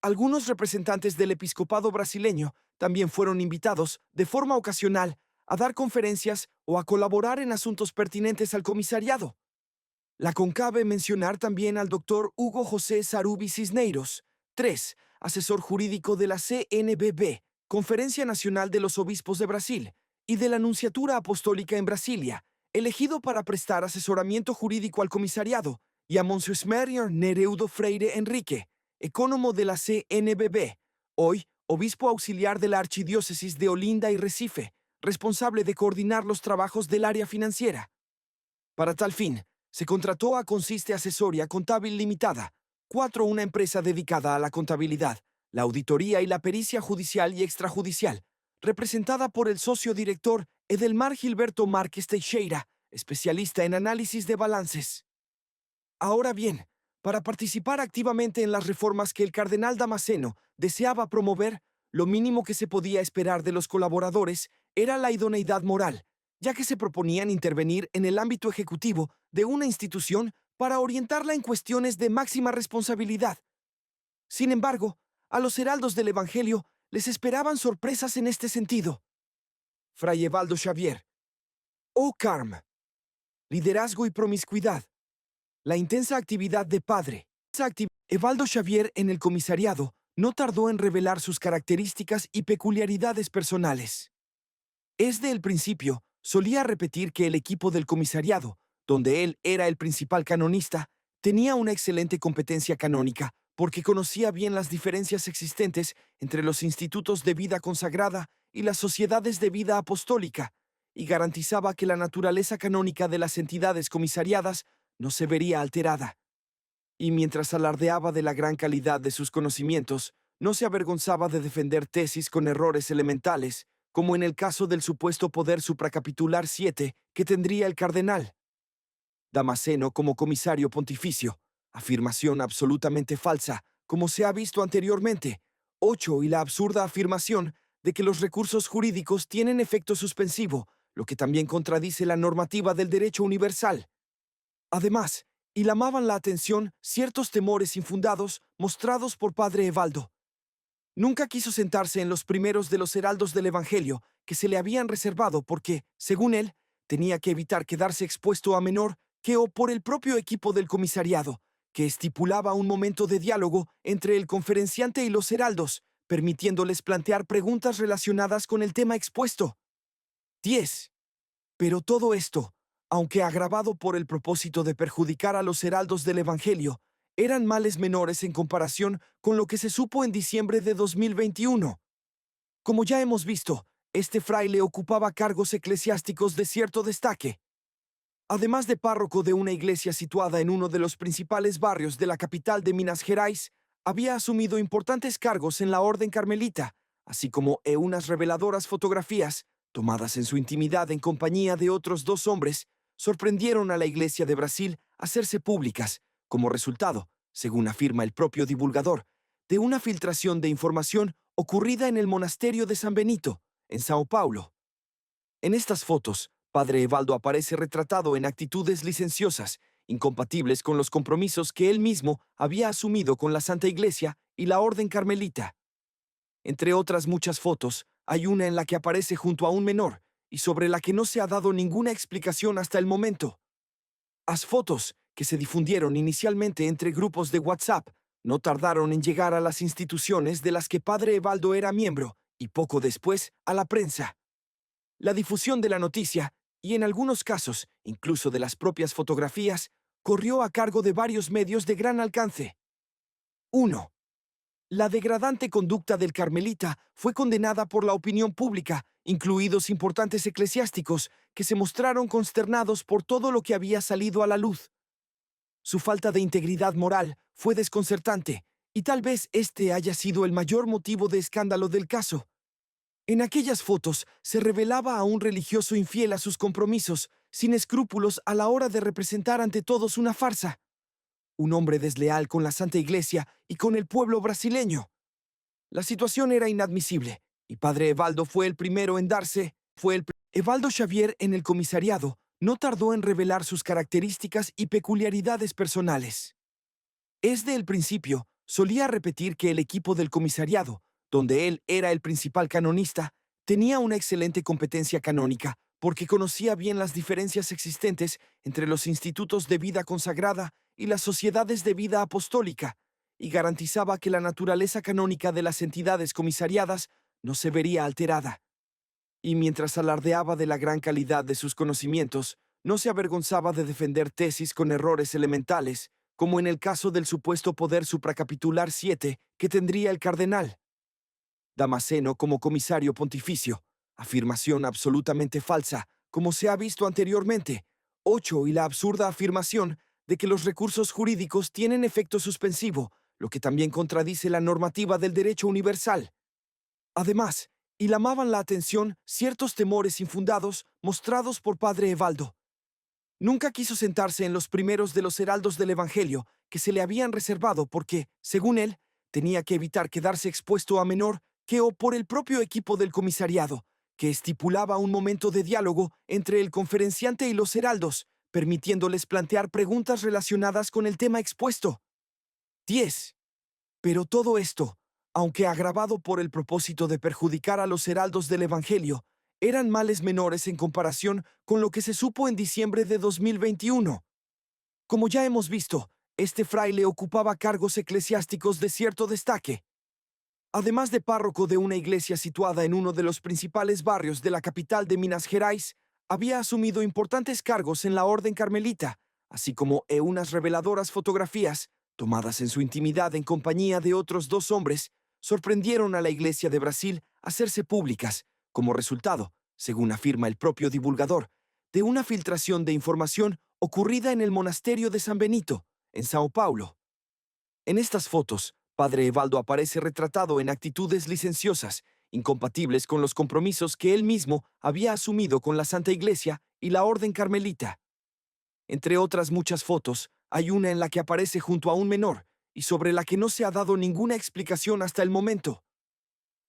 Speaker 1: Algunos representantes del episcopado brasileño también fueron invitados, de forma ocasional, a dar conferencias o a colaborar en asuntos pertinentes al comisariado. La concabe mencionar también al doctor Hugo José Sarubi Cisneiros, 3, asesor jurídico de la CNBB, Conferencia Nacional de los Obispos de Brasil, y de la Nunciatura Apostólica en Brasilia, elegido para prestar asesoramiento jurídico al comisariado, y a Monseñor Nereudo Freire Enrique, ecónomo de la CNBB, hoy obispo auxiliar de la Archidiócesis de Olinda y Recife, responsable de coordinar los trabajos del área financiera. Para tal fin, se contrató a Consiste Asesoría Contábil Limitada, 4, una empresa dedicada a la contabilidad, la auditoría y la pericia judicial y extrajudicial, representada por el socio director Edelmar Gilberto Márquez Teixeira, especialista en análisis de balances. Ahora bien, para participar activamente en las reformas que el cardenal Damasceno deseaba promover, lo mínimo que se podía esperar de los colaboradores era la idoneidad moral, ya que se proponían intervenir en el ámbito ejecutivo de una institución para orientarla en cuestiones de máxima responsabilidad. Sin embargo, a los heraldos del Evangelio les esperaban sorpresas en este sentido. Fray Evaldo Xavier. O CARM. Liderazgo y promiscuidad. La intensa actividad de padre. Evaldo Xavier en el comisariado no tardó en revelar sus características y peculiaridades personales. Desde el principio, solía repetir que el equipo del comisariado, donde él era el principal canonista, tenía una excelente competencia canónica, porque conocía bien las diferencias existentes entre los institutos de vida consagrada y las sociedades de vida apostólica, y garantizaba que la naturaleza canónica de las entidades comisariadas no se vería alterada. Y mientras alardeaba de la gran calidad de sus conocimientos, no se avergonzaba de defender tesis con errores elementales, como en el caso del supuesto poder supracapitular 7 que tendría el cardenal Damasceno como comisario pontificio, afirmación absolutamente falsa, como se ha visto anteriormente. 8. Y la absurda afirmación de que los recursos jurídicos tienen efecto suspensivo, lo que también contradice la normativa del derecho universal. Además, y llamaban la atención ciertos temores infundados mostrados por padre Evaldo. Nunca quiso sentarse en los primeros de los heraldos del Evangelio que se le habían reservado porque, según él, tenía que evitar quedarse expuesto a menor que o por el propio equipo del comisariado, que estipulaba un momento de diálogo entre el conferenciante y los heraldos, permitiéndoles plantear preguntas relacionadas con el tema expuesto. 10. Pero todo esto, aunque agravado por el propósito de perjudicar a los heraldos del Evangelio, eran males menores en comparación con lo que se supo en diciembre de 2021. Como ya hemos visto, este fraile ocupaba cargos eclesiásticos de cierto destaque. Además de párroco de una iglesia situada en uno de los principales barrios de la capital de Minas Gerais, había asumido importantes cargos en la Orden Carmelita, así como unas reveladoras fotografías, tomadas en su intimidad en compañía de otros 2 hombres, sorprendieron a la Iglesia de Brasil a hacerse públicas, como resultado, según afirma el propio divulgador, de una filtración de información ocurrida en el monasterio de San Benito, en Sao Paulo. En estas fotos, padre Evaldo aparece retratado en actitudes licenciosas, incompatibles con los compromisos que él mismo había asumido con la Santa Iglesia y la Orden Carmelita. Entre otras muchas fotos, hay una en la que aparece junto a un menor y sobre la que no se ha dado ninguna explicación hasta el momento. Las fotos, que se difundieron inicialmente entre grupos de WhatsApp, no tardaron en llegar a las instituciones de las que padre Evaldo era miembro y poco después a la prensa. La difusión de la noticia, y en algunos casos, incluso de las propias fotografías, corrió a cargo de varios medios de gran alcance. 1. La degradante conducta del carmelita fue condenada por la opinión pública, incluidos importantes eclesiásticos, que se mostraron consternados por todo lo que había salido a la luz. Su falta de integridad moral fue desconcertante, y tal vez este haya sido el mayor motivo de escándalo del caso. En aquellas fotos se revelaba a un religioso infiel a sus compromisos, sin escrúpulos a la hora de representar ante todos una farsa. Un hombre desleal con la Santa Iglesia y con el pueblo brasileño. La situación era inadmisible, y padre Evaldo fue el primero en darse. Evaldo Xavier en el comisariado no tardó en revelar sus características y peculiaridades personales. Desde el principio, solía repetir que el equipo del comisariado, donde él era el principal canonista, tenía una excelente competencia canónica, porque conocía bien las diferencias existentes entre los institutos de vida consagrada y las sociedades de vida apostólica, y garantizaba que la naturaleza canónica de las entidades comisariadas no se vería alterada. Y mientras alardeaba de la gran calidad de sus conocimientos, no se avergonzaba de defender tesis con errores elementales, como en el caso del supuesto poder supracapitular 7 que tendría el cardenal Damasceno como comisario pontificio, afirmación absolutamente falsa, como se ha visto anteriormente. 8. Y la absurda afirmación de que los recursos jurídicos tienen efecto suspensivo, lo que también contradice la normativa del derecho universal. Además, y llamaban la atención ciertos temores infundados mostrados por padre Evaldo. Nunca quiso sentarse en los primeros de los heraldos del Evangelio que se le habían reservado porque, según él, tenía que evitar quedarse expuesto a menor que o por el propio equipo del comisariado, que estipulaba un momento de diálogo entre el conferenciante y los heraldos, permitiéndoles plantear preguntas relacionadas con el tema expuesto. 10. Pero todo esto, aunque agravado por el propósito de perjudicar a los heraldos del Evangelio, eran males menores en comparación con lo que se supo en diciembre de 2021. Como ya hemos visto, este fraile ocupaba cargos eclesiásticos de cierto destaque. Además de párroco de una iglesia situada en uno de los principales barrios de la capital de Minas Gerais, había asumido importantes cargos en la Orden Carmelita, así como unas reveladoras fotografías tomadas en su intimidad en compañía de otros dos hombres, sorprendieron a la Iglesia de Brasil a hacerse públicas, como resultado, según afirma el propio divulgador, de una filtración de información ocurrida en el monasterio de San Benito, en Sao Paulo. En estas fotos, Padre Evaldo aparece retratado en actitudes licenciosas, incompatibles con los compromisos que él mismo había asumido con la Santa Iglesia y la Orden Carmelita. Entre otras muchas fotos, hay una en la que aparece junto a un menor y sobre la que no se ha dado ninguna explicación hasta el momento.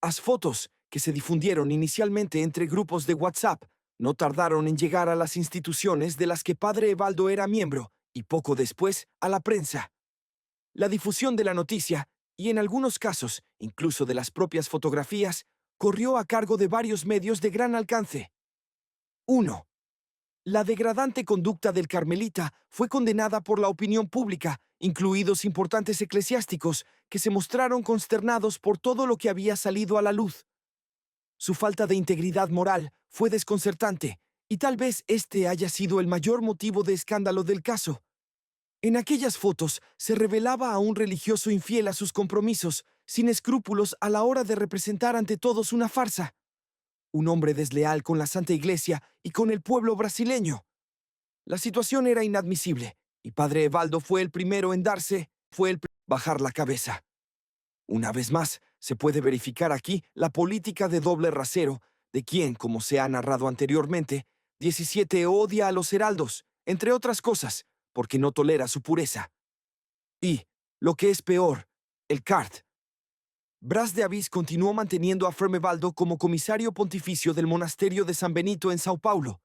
Speaker 1: Las fotos, que se difundieron inicialmente entre grupos de WhatsApp, no tardaron en llegar a las instituciones de las que Padre Evaldo era miembro y poco después a la prensa. La difusión de la noticia, y en algunos casos, incluso de las propias fotografías, corrió a cargo de varios medios de gran alcance. 1. La degradante conducta del carmelita fue condenada por la opinión pública, incluidos importantes eclesiásticos, que se mostraron consternados por todo lo que había salido a la luz. Su falta de integridad moral fue desconcertante, y tal vez este haya sido el mayor motivo de escándalo del caso. En aquellas fotos se revelaba a un religioso infiel a sus compromisos, sin escrúpulos a la hora de representar ante todos una farsa. Un hombre desleal con la Santa Iglesia y con el pueblo brasileño. La situación era inadmisible, y Padre Evaldo fue el primero en bajar la cabeza. Una vez más, se puede verificar aquí la política de doble rasero, de quien, como se ha narrado anteriormente, 17 odia a los heraldos, entre otras cosas, porque no tolera su pureza. Y, lo que es peor, el CART. Bras de Avis continuó manteniendo a Frei Evaldo como comisario pontificio del monasterio de San Benito en Sao Paulo.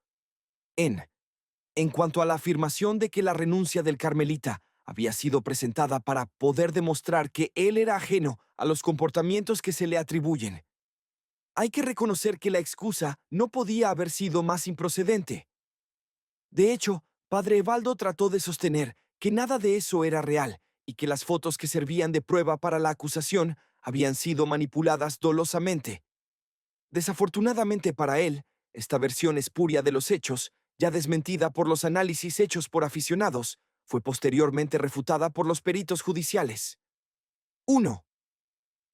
Speaker 1: En cuanto a la afirmación de que la renuncia del carmelita había sido presentada para poder demostrar que él era ajeno a los comportamientos que se le atribuyen, hay que reconocer que la excusa no podía haber sido más improcedente. De hecho, Padre Evaldo trató de sostener que nada de eso era real y que las fotos que servían de prueba para la acusación habían sido manipuladas dolosamente. Desafortunadamente para él, esta versión espuria de los hechos, ya desmentida por los análisis hechos por aficionados, fue posteriormente refutada por los peritos judiciales. 1.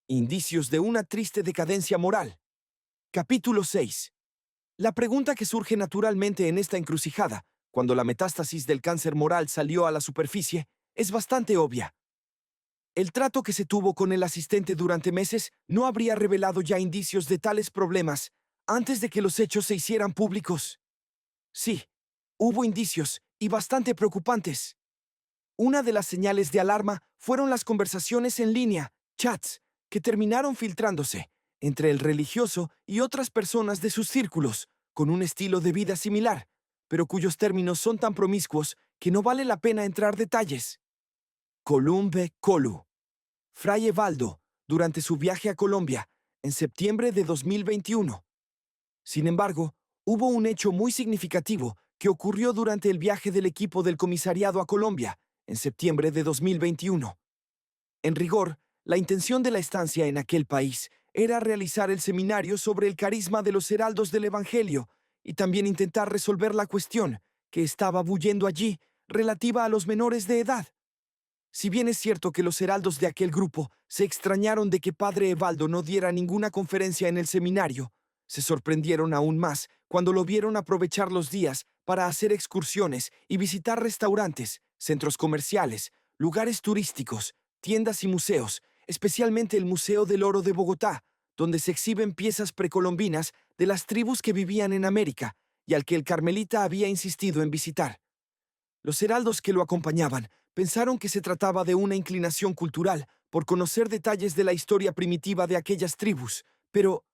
Speaker 1: Indicios de una triste decadencia moral. Capítulo 6. La pregunta que surge naturalmente en esta encrucijada, cuando la metástasis del cáncer moral salió a la superficie, es bastante obvia. El trato que se tuvo con el asistente durante meses no habría revelado ya indicios de tales problemas antes de que los hechos se hicieran públicos. Sí, hubo indicios, y bastante preocupantes. Una de las señales de alarma fueron las conversaciones en línea, chats, que terminaron filtrándose entre el religioso y otras personas de sus círculos, con un estilo de vida similar, pero cuyos términos son tan promiscuos que no vale la pena entrar detalles. Columbe Colu. Fray Evaldo, durante su viaje a Colombia, en septiembre de 2021. Sin embargo, hubo un hecho muy significativo que ocurrió durante el viaje del equipo del comisariado a Colombia, en septiembre de 2021. En rigor, la intención de la estancia en aquel país era realizar el seminario sobre el carisma de los heraldos del Evangelio y también intentar resolver la cuestión que estaba bullendo allí relativa a los menores de edad. Si bien es cierto que los heraldos de aquel grupo se extrañaron de que Padre Evaldo no diera ninguna conferencia en el seminario, se sorprendieron aún más cuando lo vieron aprovechar los días para hacer excursiones y visitar restaurantes, centros comerciales, lugares turísticos, tiendas y museos, especialmente el Museo del Oro de Bogotá, donde se exhiben piezas precolombinas de las tribus que vivían en América y al que el carmelita había insistido en visitar. Los heraldos que lo acompañaban pensaron que se trataba de una inclinación cultural por conocer detalles de la historia primitiva de aquellas tribus, pero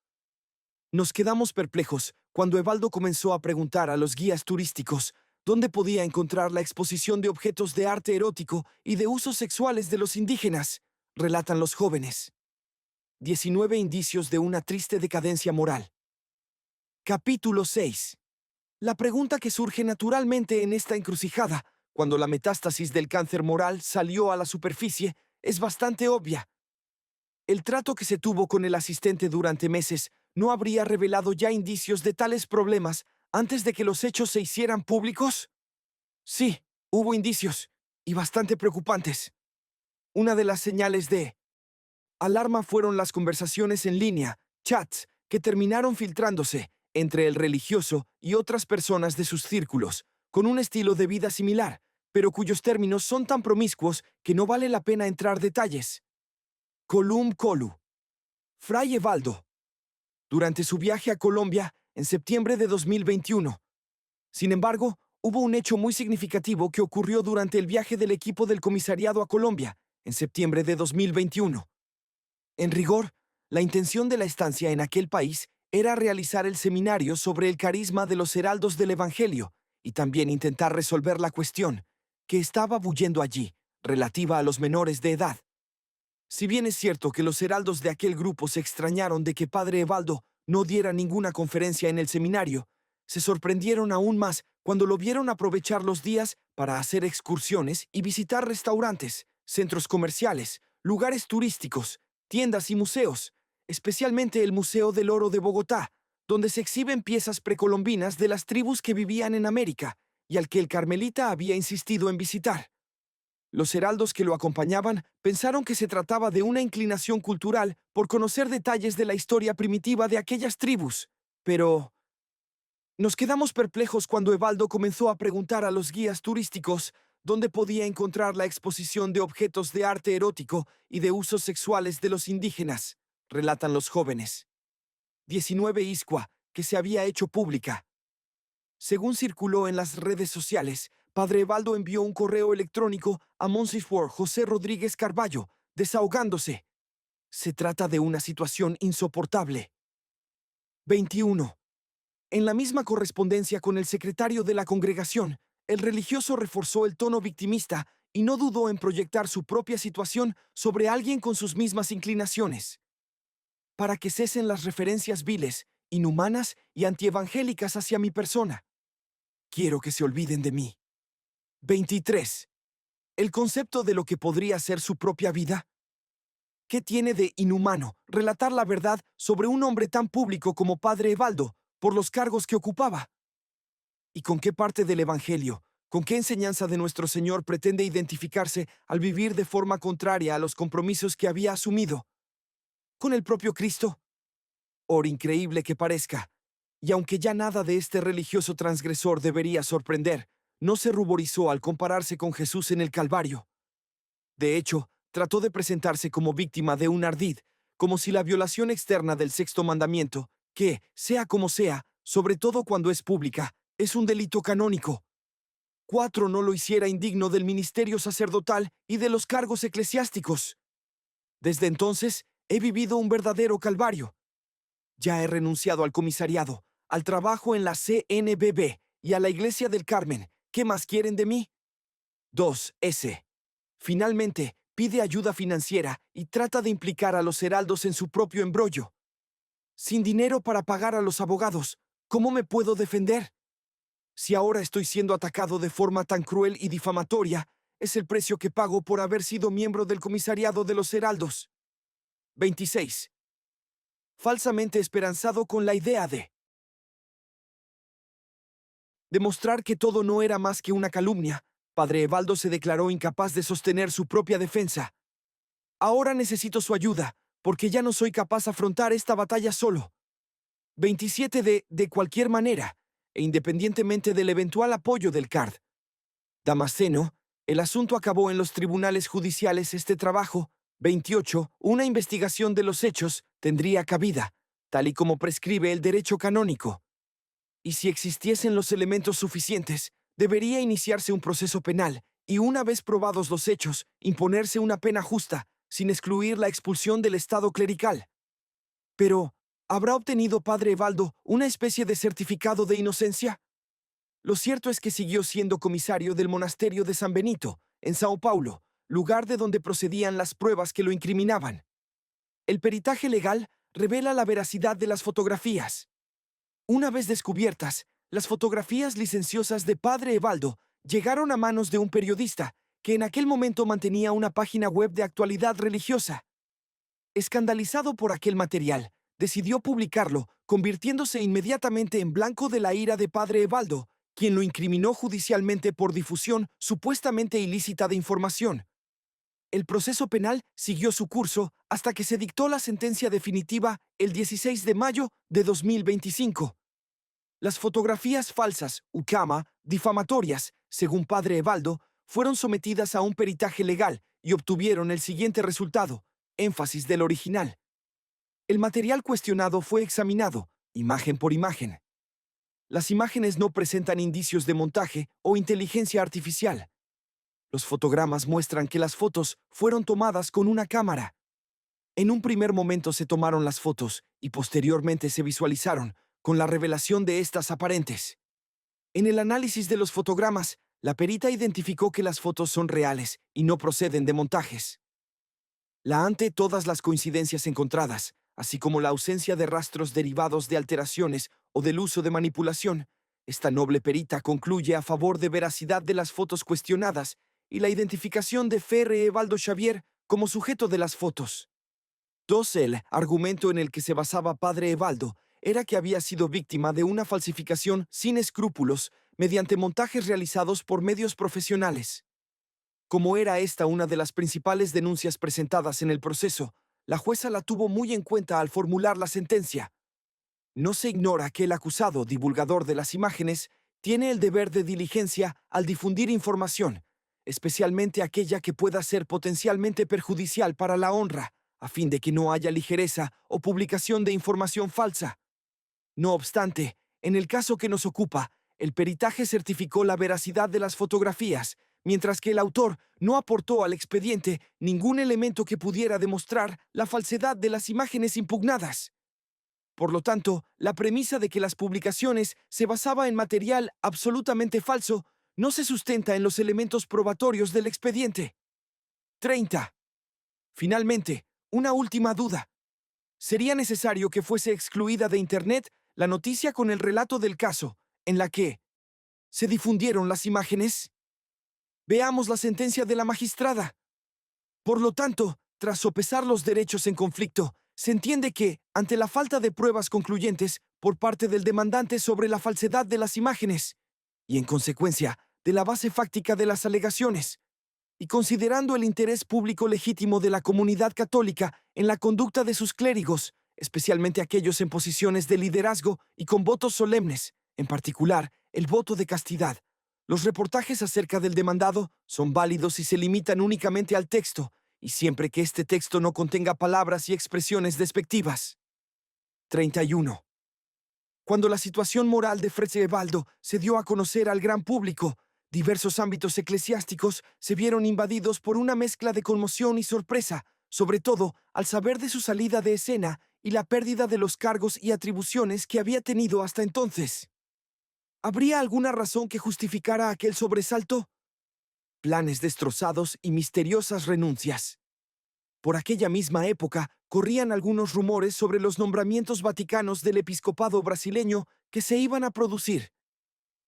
Speaker 1: nos quedamos perplejos cuando Evaldo comenzó a preguntar a los guías turísticos dónde podía encontrar la exposición de objetos de arte erótico y de usos sexuales de los indígenas, relatan los jóvenes. 19 indicios de una triste decadencia moral. Capítulo 6. La pregunta que surge naturalmente en esta encrucijada, cuando la metástasis del cáncer moral salió a la superficie, es bastante obvia. ¿El trato que se tuvo con el asistente durante meses no habría revelado ya indicios de tales problemas antes de que los hechos se hicieran públicos? Sí, hubo indicios, y bastante preocupantes. Una de las señales de alarma fueron las conversaciones en línea, chats, que terminaron filtrándose entre el religioso y otras personas de sus círculos, con un estilo de vida similar, pero cuyos términos son tan promiscuos que no vale la pena entrar detalles. Colum Colu. Fray Evaldo. Durante su viaje a Colombia, en septiembre de 2021. Sin embargo, hubo un hecho muy significativo que ocurrió durante el viaje del equipo del comisariado a Colombia, en septiembre de 2021. En rigor, la intención de la estancia en aquel país era realizar el seminario sobre el carisma de los heraldos del Evangelio y también intentar resolver la cuestión que estaba bullendo allí, relativa a los menores de edad. Si bien es cierto que los heraldos de aquel grupo se extrañaron de que Padre Evaldo no diera ninguna conferencia en el seminario, se sorprendieron aún más cuando lo vieron aprovechar los días para hacer excursiones y visitar restaurantes, centros comerciales, lugares turísticos, tiendas y museos, especialmente el Museo del Oro de Bogotá, donde se exhiben piezas precolombinas de las tribus que vivían en América y al que el carmelita había insistido en visitar. Los heraldos que lo acompañaban pensaron que se trataba de una inclinación cultural por conocer detalles de la historia primitiva de aquellas tribus, pero nos quedamos perplejos cuando Evaldo comenzó a preguntar a los guías turísticos dónde podía encontrar la exposición de objetos de arte erótico y de usos sexuales de los indígenas, relatan los jóvenes. 19 Iscua, que se había hecho pública. Según circuló en las redes sociales, Padre Evaldo envió un correo electrónico a Monsignor José Rodríguez Carballo, desahogándose. Se trata de una situación insoportable. 21. En la misma correspondencia con el secretario de la congregación, el religioso reforzó el tono victimista y no dudó en proyectar su propia situación sobre alguien con sus mismas inclinaciones. Para que cesen las referencias viles, inhumanas y antievangélicas hacia mi persona. Quiero que se olviden de mí. 23. El concepto de lo que podría ser su propia vida. ¿Qué tiene de inhumano relatar la verdad sobre un hombre tan público como Padre Evaldo, por los cargos que ocupaba? ¿Y con qué parte del Evangelio, con qué enseñanza de nuestro Señor pretende identificarse al vivir de forma contraria a los compromisos que había asumido? ¿Con el propio Cristo? Por increíble que parezca, y aunque ya nada de este religioso transgresor debería sorprender, no se ruborizó al compararse con Jesús en el Calvario. De hecho, trató de presentarse como víctima de un ardid, como si la violación externa del sexto mandamiento, que, sea como sea, sobre todo cuando es pública, es un delito canónico. 4 no lo hiciera indigno del ministerio sacerdotal y de los cargos eclesiásticos. Desde entonces, he vivido un verdadero calvario. Ya he renunciado al comisariado, al trabajo en la CNBB y a la Iglesia del Carmen. ¿Qué más quieren de mí? 2S. Finalmente, pide ayuda financiera y trata de implicar a los heraldos en su propio embrollo. Sin dinero para pagar a los abogados, ¿cómo me puedo defender? Si ahora estoy siendo atacado de forma tan cruel y difamatoria, es el precio que pago por haber sido miembro del comisariado de los heraldos. 26. Falsamente esperanzado con la idea de demostrar que todo no era más que una calumnia, Padre Evaldo se declaró incapaz de sostener su propia defensa. Ahora necesito su ayuda, porque ya no soy capaz de afrontar esta batalla solo. 27 de cualquier manera, e independientemente del eventual apoyo del CARD. Damasceno, el asunto acabó en los tribunales judiciales. Este trabajo. 28. Una investigación de los hechos tendría cabida, tal y como prescribe el derecho canónico. Y si existiesen los elementos suficientes, debería iniciarse un proceso penal y, una vez probados los hechos, imponerse una pena justa, sin excluir la expulsión del estado clerical. Pero, ¿habrá obtenido Padre Evaldo una especie de certificado de inocencia? Lo cierto es que siguió siendo comisario del monasterio de San Benito, en Sao Paulo, lugar de donde procedían las pruebas que lo incriminaban. El peritaje legal revela la veracidad de las fotografías. Una vez descubiertas, las fotografías licenciosas de Padre Evaldo llegaron a manos de un periodista que en aquel momento mantenía una página web de actualidad religiosa. Escandalizado por aquel material, decidió publicarlo, convirtiéndose inmediatamente en blanco de la ira de Padre Evaldo, quien lo incriminó judicialmente por difusión supuestamente ilícita de información. El proceso penal siguió su curso hasta que se dictó la sentencia definitiva el 16 de mayo de 2025. Las fotografías falsas, UCAMA, difamatorias, según Padre Evaldo, fueron sometidas a un peritaje legal y obtuvieron el siguiente resultado: énfasis del original. El material cuestionado fue examinado, imagen por imagen. Las imágenes no presentan indicios de montaje o inteligencia artificial. Los fotogramas muestran que las fotos fueron tomadas con una cámara. En un primer momento se tomaron las fotos y posteriormente se visualizaron, con la revelación de estas aparentes. En el análisis de los fotogramas, la perita identificó que las fotos son reales y no proceden de montajes. Ante todas las coincidencias encontradas, así como la ausencia de rastros derivados de alteraciones o del uso de manipulación, esta noble perita concluye a favor de veracidad de las fotos cuestionadas y la identificación de Fr. Evaldo Xavier como sujeto de las fotos. 2. El argumento en el que se basaba Padre Evaldo era que había sido víctima de una falsificación sin escrúpulos mediante montajes realizados por medios profesionales. Como era esta una de las principales denuncias presentadas en el proceso, la jueza la tuvo muy en cuenta al formular la sentencia. No se ignora que el acusado, divulgador de las imágenes, tiene el deber de diligencia al difundir información, especialmente aquella que pueda ser potencialmente perjudicial para la honra, a fin de que no haya ligereza o publicación de información falsa. No obstante, en el caso que nos ocupa, el peritaje certificó la veracidad de las fotografías, mientras que el autor no aportó al expediente ningún elemento que pudiera demostrar la falsedad de las imágenes impugnadas. Por lo tanto, la premisa de que las publicaciones se basaba en material absolutamente falso no se sustenta en los elementos probatorios del expediente. 30. Finalmente, una última duda. ¿Sería necesario que fuese excluida de Internet la noticia con el relato del caso, en la que se difundieron las imágenes? Veamos la sentencia de la magistrada. Por lo tanto, tras sopesar los derechos en conflicto, se entiende que, ante la falta de pruebas concluyentes por parte del demandante sobre la falsedad de las imágenes, y en consecuencia de la base fáctica de las alegaciones, y considerando el interés público legítimo de la comunidad católica en la conducta de sus clérigos, especialmente aquellos en posiciones de liderazgo y con votos solemnes, en particular el voto de castidad, los reportajes acerca del demandado son válidos si se limitan únicamente al texto, y siempre que este texto no contenga palabras y expresiones despectivas. 31. Cuando la situación moral de Fr. Evaldo se dio a conocer al gran público, diversos ámbitos eclesiásticos se vieron invadidos por una mezcla de conmoción y sorpresa, sobre todo al saber de su salida de escena y la pérdida de los cargos y atribuciones que había tenido hasta entonces. ¿Habría alguna razón que justificara aquel sobresalto? Planes destrozados y misteriosas renuncias. Por aquella misma época, corrían algunos rumores sobre los nombramientos vaticanos del episcopado brasileño que se iban a producir.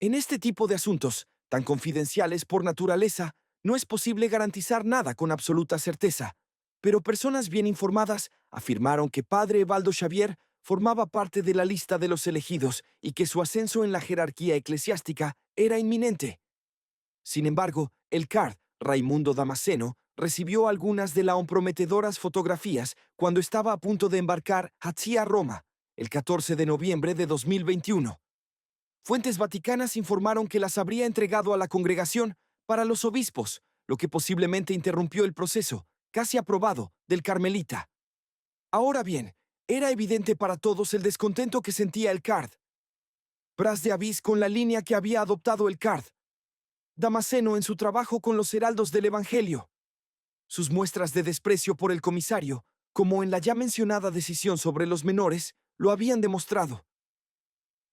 Speaker 1: En este tipo de asuntos, tan confidenciales por naturaleza, no es posible garantizar nada con absoluta certeza, pero personas bien informadas afirmaron que Padre Evaldo Xavier formaba parte de la lista de los elegidos y que su ascenso en la jerarquía eclesiástica era inminente. Sin embargo, el card, Raimundo Damasceno, recibió algunas de las comprometedoras fotografías cuando estaba a punto de embarcar hacia Roma, el 14 de noviembre de 2021. Fuentes vaticanas informaron que las habría entregado a la congregación para los obispos, lo que posiblemente interrumpió el proceso, casi aprobado, del Carmelita. Ahora bien, era evidente para todos el descontento que sentía el card. Bras de Avís con la línea que había adoptado el card. Damasceno en su trabajo con los heraldos del Evangelio. Sus muestras de desprecio por el comisario, como en la ya mencionada decisión sobre los menores, lo habían demostrado.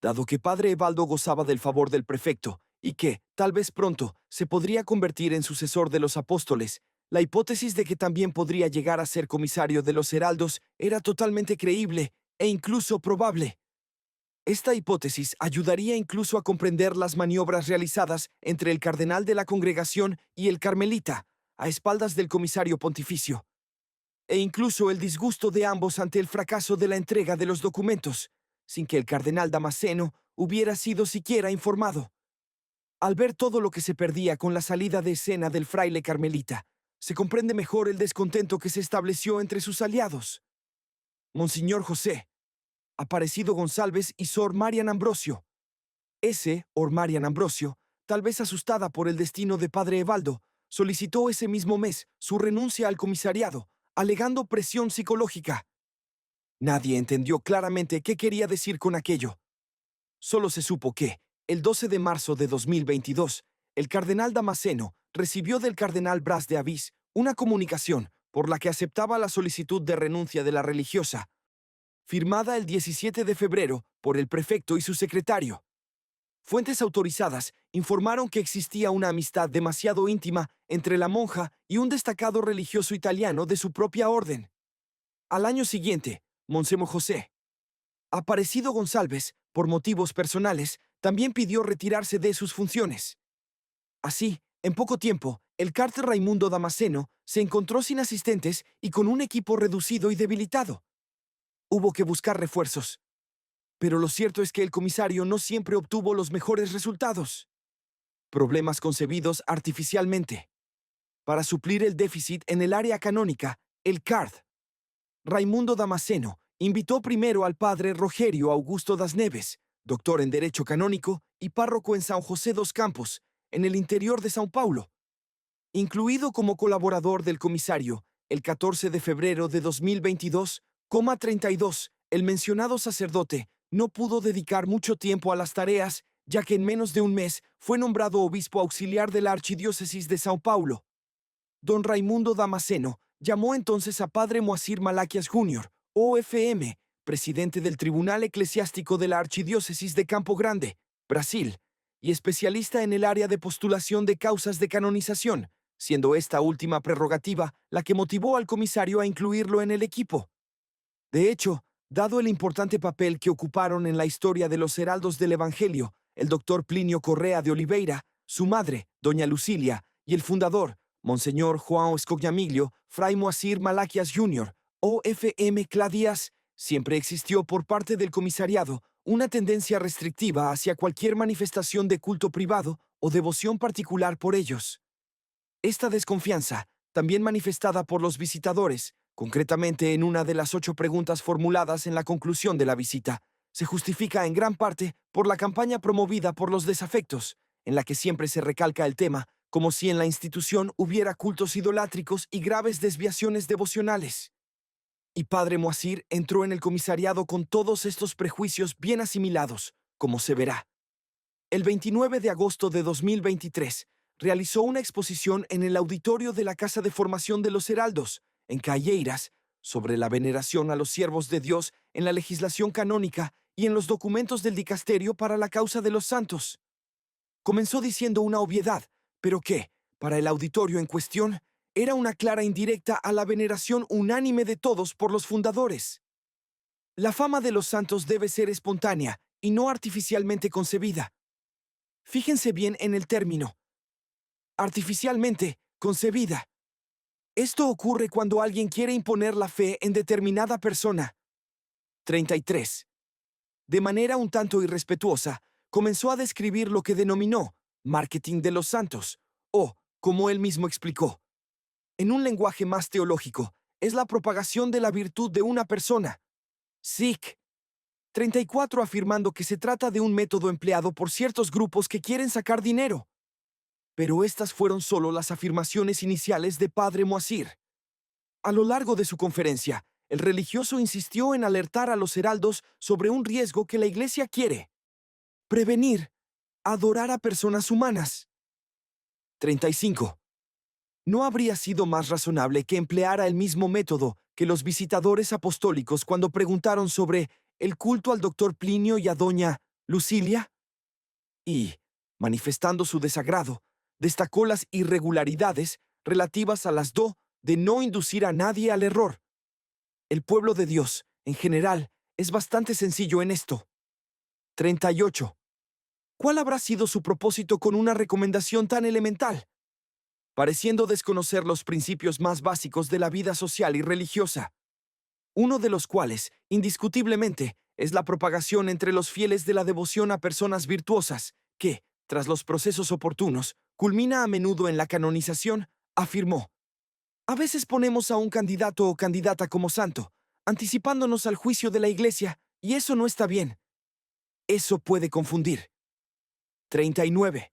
Speaker 1: Dado que Padre Evaldo gozaba del favor del prefecto y que, tal vez pronto, se podría convertir en sucesor de los apóstoles, la hipótesis de que también podría llegar a ser comisario de los heraldos era totalmente creíble e incluso probable. Esta hipótesis ayudaría incluso a comprender las maniobras realizadas entre el cardenal de la congregación y el carmelita, a espaldas del comisario pontificio, e incluso el disgusto de ambos ante el fracaso de la entrega de los documentos, sin que el cardenal Damasceno hubiera sido siquiera informado. Al ver todo lo que se perdía con la salida de escena del fraile carmelita, se comprende mejor el descontento que se estableció entre sus aliados. Monseñor José, Aparecido González y Sor Marian Ambrosio. Or Marian Ambrosio, tal vez asustada por el destino de Padre Evaldo, solicitó ese mismo mes su renuncia al comisariado, alegando presión psicológica. Nadie entendió claramente qué quería decir con aquello. Solo se supo que, el 12 de marzo de 2022, el cardenal Damasceno recibió del cardenal Bras de Avís una comunicación por la que aceptaba la solicitud de renuncia de la religiosa, firmada el 17 de febrero por el prefecto y su secretario. Fuentes autorizadas informaron que existía una amistad demasiado íntima entre la monja y un destacado religioso italiano de su propia orden. Al año siguiente, Monseñor José Aparecido González, por motivos personales, también pidió retirarse de sus funciones. Así, en poco tiempo, el cárter Raimundo Damasceno se encontró sin asistentes y con un equipo reducido y debilitado. Hubo que buscar refuerzos. Pero lo cierto es que el comisario no siempre obtuvo los mejores resultados. Problemas concebidos artificialmente. Para suplir el déficit en el área canónica, el CARD, Raimundo Damasceno invitó primero al padre Rogerio Augusto das Neves, doctor en Derecho Canónico y párroco en São José dos Campos, en el interior de São Paulo. Incluido como colaborador del comisario, el 14 de febrero de 2022,32, el mencionado sacerdote no pudo dedicar mucho tiempo a las tareas, ya que en menos de un mes fue nombrado obispo auxiliar de la Archidiócesis de São Paulo. Don Raimundo Damasceno llamó entonces a Padre Moacir Malaquias Jr., OFM, presidente del Tribunal Eclesiástico de la Archidiócesis de Campo Grande, Brasil, y especialista en el área de postulación de causas de canonización, siendo esta última prerrogativa la que motivó al comisario a incluirlo en el equipo. De hecho, dado el importante papel que ocuparon en la historia de los heraldos del Evangelio, el doctor Plinio Correa de Oliveira, su madre, doña Lucilia, y el fundador, Monseñor João Escognamiglio, Fray Moacir Malaquias Jr., OFM Cladias, siempre existió por parte del comisariado una tendencia restrictiva hacia cualquier manifestación de culto privado o devoción particular por ellos. Esta desconfianza, también manifestada por los visitadores, concretamente en una de las 8 preguntas formuladas en la conclusión de la visita, se justifica en gran parte por la campaña promovida por los desafectos, en la que siempre se recalca el tema, como si en la institución hubiera cultos idolátricos y graves desviaciones devocionales. Y Padre Moacir entró en el comisariado con todos estos prejuicios bien asimilados, como se verá. El 29 de agosto de 2023, realizó una exposición en el auditorio de la Casa de Formación de los Heraldos, en Caieiras, sobre la veneración a los siervos de Dios en la legislación canónica y en los documentos del dicasterio para la causa de los santos. Comenzó diciendo una obviedad, pero que, para el auditorio en cuestión, era una clara indirecta a la veneración unánime de todos por los fundadores. La fama de los santos debe ser espontánea y no artificialmente concebida. Fíjense bien en el término. Artificialmente concebida. Esto ocurre cuando alguien quiere imponer la fe en determinada persona. 33. De manera un tanto irrespetuosa, comenzó a describir lo que denominó marketing de los santos, o, como él mismo explicó, en un lenguaje más teológico, es la propagación de la virtud de una persona. Sic. 34, afirmando que se trata de un método empleado por ciertos grupos que quieren sacar dinero. Pero estas fueron solo las afirmaciones iniciales de Padre Moacir. A lo largo de su conferencia, el religioso insistió en alertar a los heraldos sobre un riesgo que la Iglesia quiere prevenir: adorar a personas humanas. 35. ¿No habría sido más razonable que empleara el mismo método que los visitadores apostólicos cuando preguntaron sobre el culto al doctor Plinio y a doña Lucilia? Y, manifestando su desagrado, destacó las irregularidades relativas a las de no inducir a nadie al error. El pueblo de Dios, en general, es bastante sencillo en esto. 38. ¿Cuál habrá sido su propósito con una recomendación tan elemental? Pareciendo desconocer los principios más básicos de la vida social y religiosa, uno de los cuales, indiscutiblemente, es la propagación entre los fieles de la devoción a personas virtuosas, que, tras los procesos oportunos, culmina a menudo en la canonización, afirmó: A veces ponemos a un candidato o candidata como santo, anticipándonos al juicio de la Iglesia, y eso no está bien. Eso puede confundir. 39.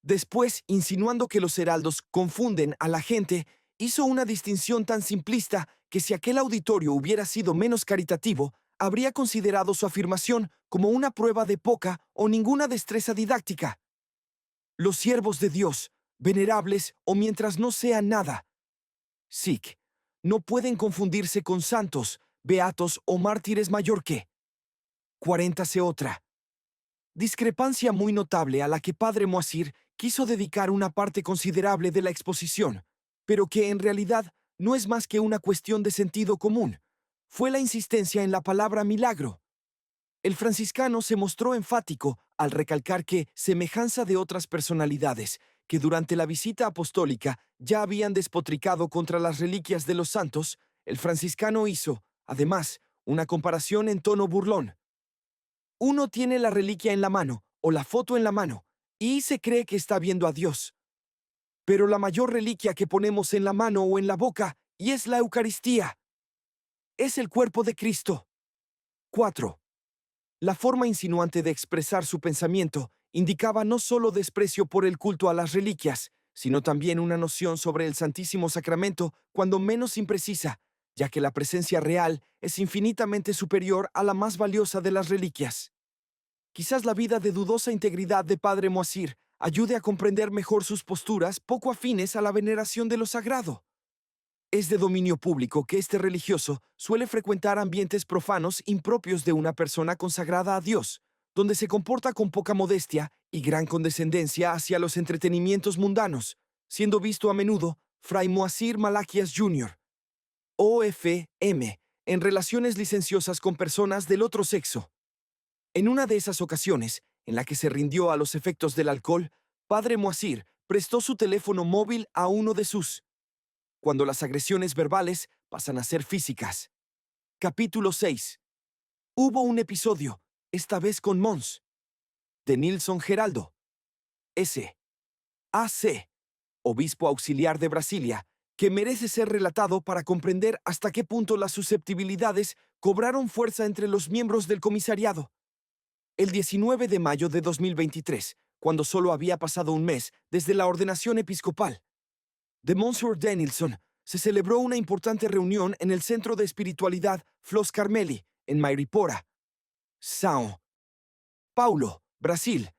Speaker 1: Después, insinuando que los heraldos confunden a la gente, hizo una distinción tan simplista que si aquel auditorio hubiera sido menos caritativo, habría considerado su afirmación como una prueba de poca o ninguna destreza didáctica. Los siervos de Dios, venerables o mientras no sean nada, Sikh, no pueden confundirse con santos, beatos o mártires mayor que. 40. Otra discrepancia muy notable a la que Padre Moasir quiso dedicar una parte considerable de la exposición, pero que en realidad no es más que una cuestión de sentido común. Fue la insistencia en la palabra milagro. El franciscano se mostró enfático al recalcar que semejanza de otras personalidades que durante la visita apostólica ya habían despotricado contra las reliquias de los santos, el franciscano hizo, además, una comparación en tono burlón. Uno tiene la reliquia en la mano o la foto en la mano y se cree que está viendo a Dios. Pero la mayor reliquia que ponemos en la mano o en la boca y es la Eucaristía. Es el cuerpo de Cristo. 4. La forma insinuante de expresar su pensamiento indicaba no solo desprecio por el culto a las reliquias, sino también una noción sobre el Santísimo Sacramento cuando menos imprecisa, ya que la presencia real es infinitamente superior a la más valiosa de las reliquias. Quizás la vida de dudosa integridad de Padre Moasir ayude a comprender mejor sus posturas poco afines a la veneración de lo sagrado. Es de dominio público que este religioso suele frecuentar ambientes profanos impropios de una persona consagrada a Dios, donde se comporta con poca modestia y gran condescendencia hacia los entretenimientos mundanos, siendo visto a menudo Fray Moasir Malaquías Jr., OFM, en relaciones licenciosas con personas del otro sexo. En una de esas ocasiones, en la que se rindió a los efectos del alcohol, Padre Moasir prestó su teléfono móvil a uno de sus. Cuando las agresiones verbales pasan a ser físicas. Capítulo 6. Hubo un episodio, esta vez con Mons. De Nilson Geraldo. S. A.C., obispo auxiliar de Brasilia, que merece ser relatado para comprender hasta qué punto las susceptibilidades cobraron fuerza entre los miembros del comisariado. El 19 de mayo de 2023, cuando solo había pasado un mes desde la ordenación episcopal de Monsieur Denilson, se celebró una importante reunión en el Centro de Espiritualidad Flos Carmeli, en Mairipora, São Paulo, Brasil,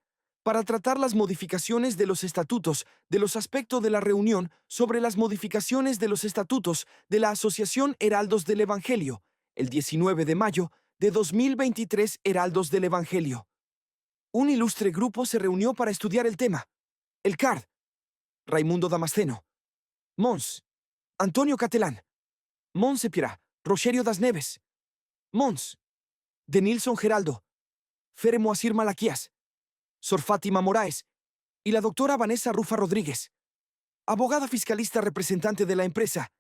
Speaker 1: para tratar las modificaciones de los estatutos de los aspectos de la reunión sobre las modificaciones de los estatutos de la Asociación Heraldos del Evangelio, el 19 de mayo de 2023 Heraldos del Evangelio. Un ilustre grupo se reunió para estudiar el tema. El CARD, Raimundo Damasceno, Mons, Antonio Catelán, Mons Sepira, Rogerio das Neves, Mons, de Nilson Geraldo, Fere Moasir Malaquías, Sor Fátima Moraes y la doctora Vanessa Rufa Rodríguez, abogada fiscalista representante de la empresa,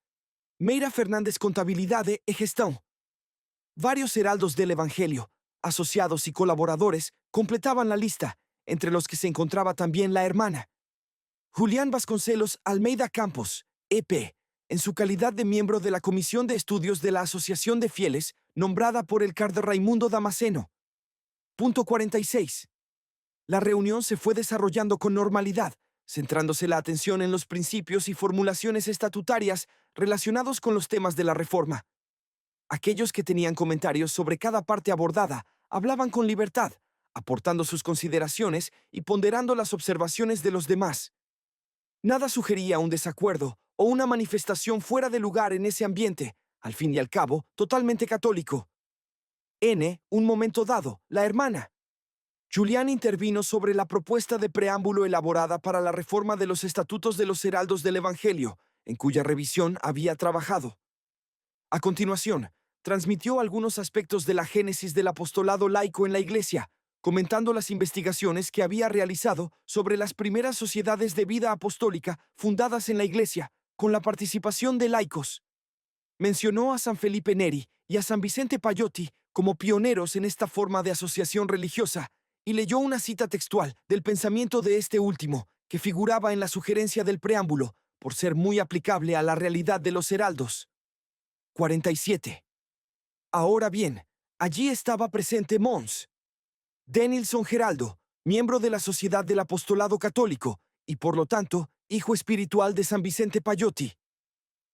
Speaker 1: Meira Fernández Contabilidade e Gestão. Varios heraldos del Evangelio, asociados y colaboradores, completaban la lista, entre los que se encontraba también la hermana Julián Vasconcelos Almeida Campos, EP, en su calidad de miembro de la Comisión de Estudios de la Asociación de Fieles, nombrada por el cardenal Raimundo Damasceno. Punto 46. La reunión se fue desarrollando con normalidad, centrándose la atención en los principios y formulaciones estatutarias relacionados con los temas de la reforma. Aquellos que tenían comentarios sobre cada parte abordada hablaban con libertad, aportando sus consideraciones y ponderando las observaciones de los demás. Nada sugería un desacuerdo o una manifestación fuera de lugar en ese ambiente, al fin y al cabo, totalmente católico. Un momento dado, la hermana Julián intervino sobre la propuesta de preámbulo elaborada para la reforma de los estatutos de los heraldos del Evangelio, en cuya revisión había trabajado. A continuación, transmitió algunos aspectos de la génesis del apostolado laico en la Iglesia, comentando las investigaciones que había realizado sobre las primeras sociedades de vida apostólica fundadas en la Iglesia, con la participación de laicos. Mencionó a San Felipe Neri y a San Vicente Payotti como pioneros en esta forma de asociación religiosa, y leyó una cita textual del pensamiento de este último, que figuraba en la sugerencia del preámbulo, por ser muy aplicable a la realidad de los heraldos. 47. Ahora bien, allí estaba presente Mons Denilson Geraldo, miembro de la Sociedad del Apostolado Católico y, por lo tanto, hijo espiritual de San Vicente Payotti.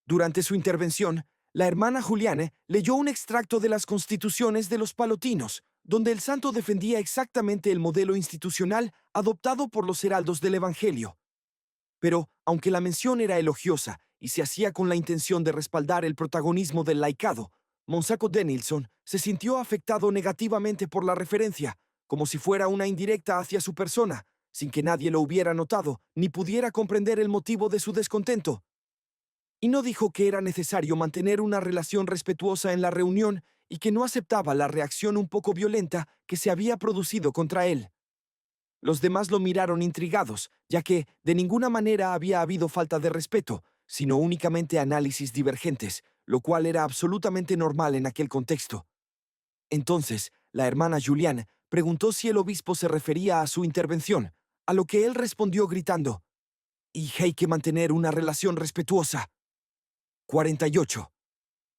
Speaker 1: Durante su intervención, la hermana Juliane leyó un extracto de las constituciones de los palotinos, donde el santo defendía exactamente el modelo institucional adoptado por los heraldos del Evangelio. Pero, aunque la mención era elogiosa y se hacía con la intención de respaldar el protagonismo del laicado, Monsaco Denilson se sintió afectado negativamente por la referencia, como si fuera una indirecta hacia su persona, sin que nadie lo hubiera notado ni pudiera comprender el motivo de su descontento. Y no dijo que era necesario mantener una relación respetuosa en la reunión y que no aceptaba la reacción un poco violenta que se había producido contra él. Los demás lo miraron intrigados, ya que de ninguna manera había habido falta de respeto, sino únicamente análisis divergentes, lo cual era absolutamente normal en aquel contexto. Entonces, la hermana Julián preguntó si el obispo se refería a su intervención, a lo que él respondió gritando: «Y hay que mantener una relación respetuosa». 48.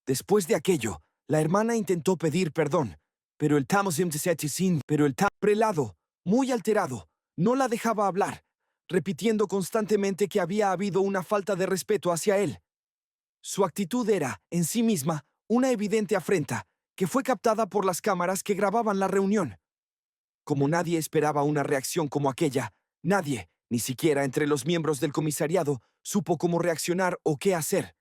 Speaker 1: Después de aquello, la hermana intentó pedir perdón, pero el prelado, muy alterado, no la dejaba hablar, repitiendo constantemente que había habido una falta de respeto hacia él. Su actitud era, en sí misma, una evidente afrenta, que fue captada por las cámaras que grababan la reunión. Como nadie esperaba una reacción como aquella, nadie, ni siquiera entre los miembros del comisariado, supo cómo reaccionar o qué hacer.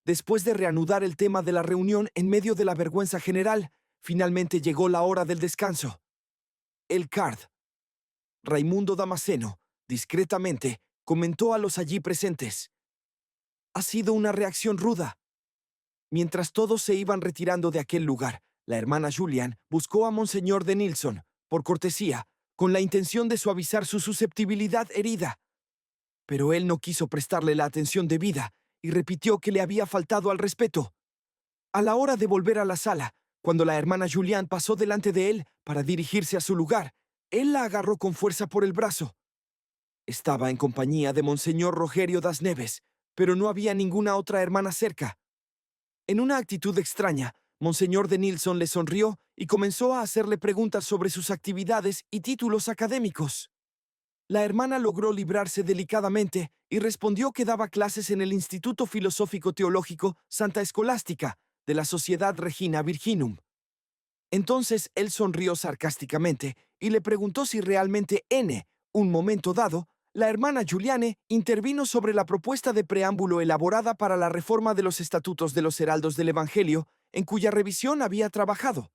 Speaker 1: Después de reanudar el tema de la reunión en medio de la vergüenza general, finalmente llegó la hora del descanso. El card, Raimundo Damasceno, discretamente, comentó a los allí presentes: «Ha sido una reacción ruda». Mientras todos se iban retirando de aquel lugar, la hermana Julián buscó a Monseñor Denilson, por cortesía, con la intención de suavizar su susceptibilidad herida. Pero él no quiso prestarle la atención debida y repitió que le había faltado al respeto. A la hora de volver a la sala, cuando la hermana Julián pasó delante de él para dirigirse a su lugar, él la agarró con fuerza por el brazo. Estaba en compañía de Monseñor Rogerio das Neves, pero no había ninguna otra hermana cerca. En una actitud extraña, Monseñor Denilson le sonrió y comenzó a hacerle preguntas sobre sus actividades y títulos académicos. La hermana logró librarse delicadamente y respondió que daba clases en el Instituto Filosófico Teológico Santa Escolástica de la Sociedad Regina Virginum. Entonces él sonrió sarcásticamente y le preguntó si realmente un momento dado, la hermana Juliane intervino sobre la propuesta de preámbulo elaborada para la reforma de los estatutos de los heraldos del Evangelio, en cuya revisión había trabajado.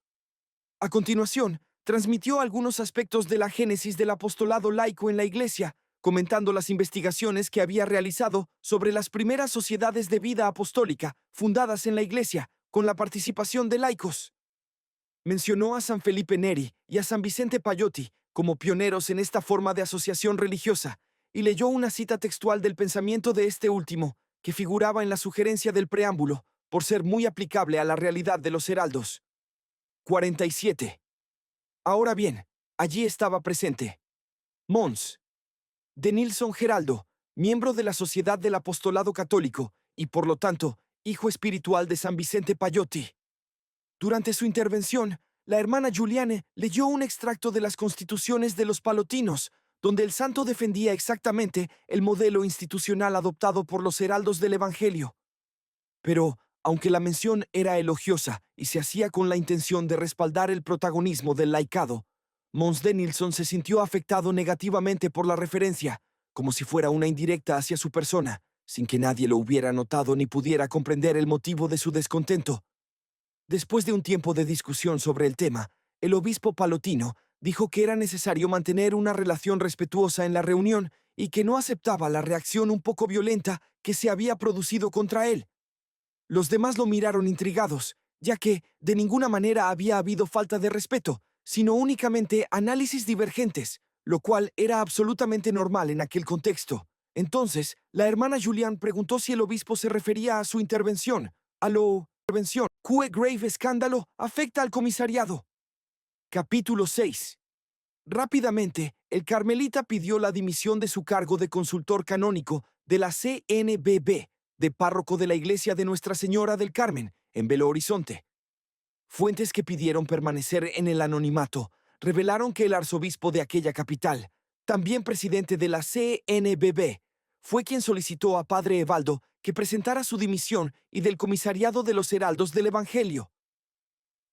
Speaker 1: A continuación, transmitió algunos aspectos de la génesis del apostolado laico en la Iglesia, comentando las investigaciones que había realizado sobre las primeras sociedades de vida apostólica fundadas en la Iglesia, con la participación de laicos. Mencionó a San Felipe Neri y a San Vicente Payotti como pioneros en esta forma de asociación religiosa, y leyó una cita textual del pensamiento de este último, que figuraba en la sugerencia del preámbulo, por ser muy aplicable a la realidad de los heraldos. 47. Ahora bien, allí estaba presente Mons Denilson Geraldo, miembro de la Sociedad del Apostolado Católico y, por lo tanto, hijo espiritual de San Vicente Payotti. Durante su intervención, la hermana Juliane leyó un extracto de las constituciones de los palotinos, donde el santo defendía exactamente el modelo institucional adoptado por los heraldos del Evangelio. Pero, aunque la mención era elogiosa y se hacía con la intención de respaldar el protagonismo del laicado, Mons Denilson se sintió afectado negativamente por la referencia, como si fuera una indirecta hacia su persona, sin que nadie lo hubiera notado ni pudiera comprender el motivo de su descontento. Después de un tiempo de discusión sobre el tema, el obispo palotino dijo que era necesario mantener una relación respetuosa en la reunión y que no aceptaba la reacción un poco violenta que se había producido contra él. Los demás lo miraron intrigados, ya que de ninguna manera había habido falta de respeto, sino únicamente análisis divergentes, lo cual era absolutamente normal en aquel contexto. Entonces, la hermana Julián preguntó si el obispo se refería a su intervención, «¿Qué grave escándalo afecta al comisariado?» Capítulo 6. Rápidamente, el carmelita pidió la dimisión de su cargo de consultor canónico de la CNBB, de párroco de la iglesia de Nuestra Señora del Carmen, en Belo Horizonte. Fuentes que pidieron permanecer en el anonimato revelaron que el arzobispo de aquella capital, también presidente de la CNBB, fue quien solicitó a Padre Evaldo que presentara su dimisión y del comisariado de los Heraldos del Evangelio.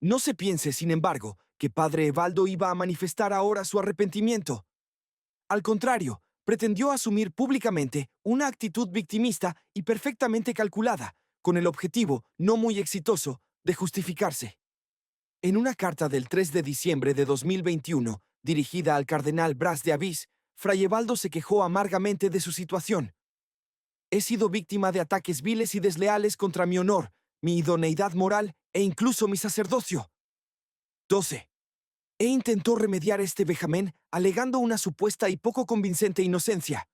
Speaker 1: No se piense, sin embargo, que Padre Evaldo iba a manifestar ahora su arrepentimiento. Al contrario, pretendió asumir públicamente una actitud victimista y perfectamente calculada, con el objetivo, no muy exitoso, de justificarse. En una carta del 3 de diciembre de 2021, dirigida al cardenal Bras de Avís, Fray Evaldo se quejó amargamente de su situación. He sido víctima de ataques viles y desleales contra mi honor, mi idoneidad moral e incluso mi sacerdocio. 12. E intentó remediar este vejamen alegando una supuesta y poco convincente inocencia.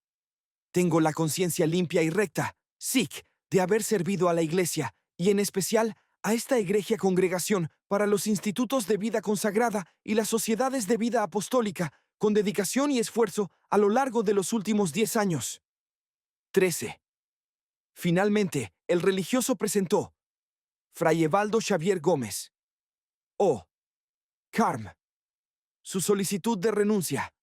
Speaker 1: Tengo la conciencia limpia y recta, sic, de haber servido a la Iglesia, y en especial a esta egregia congregación para los institutos de vida consagrada y las sociedades de vida apostólica, con dedicación y esfuerzo a lo largo de los últimos 10 años. 13. Finalmente, el religioso presentó: Fray Evaldo Xavier Gómez. O. Carm. Su solicitud de renuncia.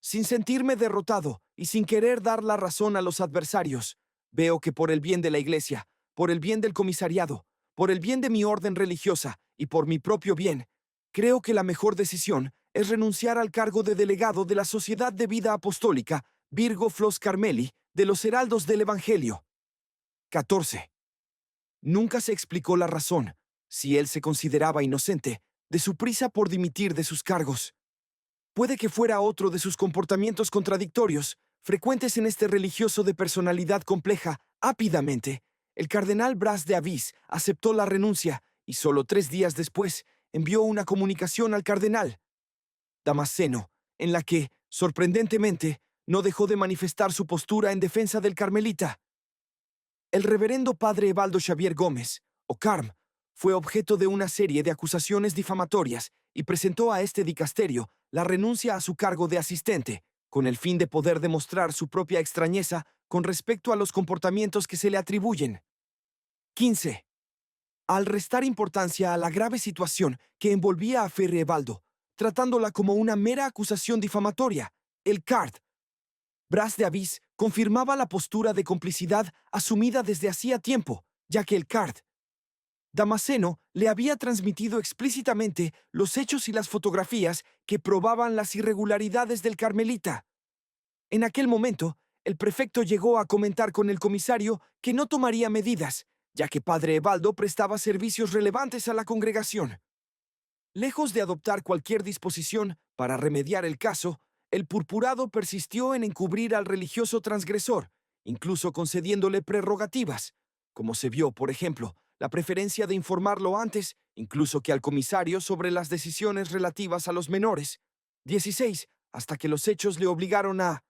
Speaker 1: Sin sentirme derrotado y sin querer dar la razón a los adversarios, veo que por el bien de la Iglesia, por el bien del comisariado, por el bien de mi orden religiosa y por mi propio bien, creo que la mejor decisión es renunciar al cargo de delegado de la Sociedad de Vida Apostólica Virgo Flos Carmeli de los Heraldos del Evangelio. 14. Nunca se explicó la razón, si él se consideraba inocente, de su prisa por dimitir de sus cargos. Puede que fuera otro de sus comportamientos contradictorios, frecuentes en este religioso de personalidad compleja. Ápidamente, el cardenal Bras de Avís aceptó la renuncia y solo 3 días después envió una comunicación al cardenal Damasceno, en la que, sorprendentemente, no dejó de manifestar su postura en defensa del carmelita. El reverendo padre Evaldo Xavier Gómez, o Carm, fue objeto de una serie de acusaciones difamatorias y presentó a este dicasterio la renuncia a su cargo de asistente, con el fin de poder demostrar su propia extrañeza con respecto a los comportamientos que se le atribuyen. 15. Al restar importancia a la grave situación que envolvía a Fray Evaldo, tratándola como una mera acusación difamatoria, el card Bras de Avís confirmaba la postura de complicidad asumida desde hacía tiempo, ya que el card Damasceno le había transmitido explícitamente los hechos y las fotografías que probaban las irregularidades del carmelita. En aquel momento, el prefecto llegó a comentar con el comisario que no tomaría medidas, ya que Padre Evaldo prestaba servicios relevantes a la congregación. Lejos de adoptar cualquier disposición para remediar el caso, el purpurado persistió en encubrir al religioso transgresor, incluso concediéndole prerrogativas, como se vio, por ejemplo, la preferencia de informarlo antes, incluso que al comisario, sobre las decisiones relativas a los menores. 16. Hasta que los hechos le obligaron a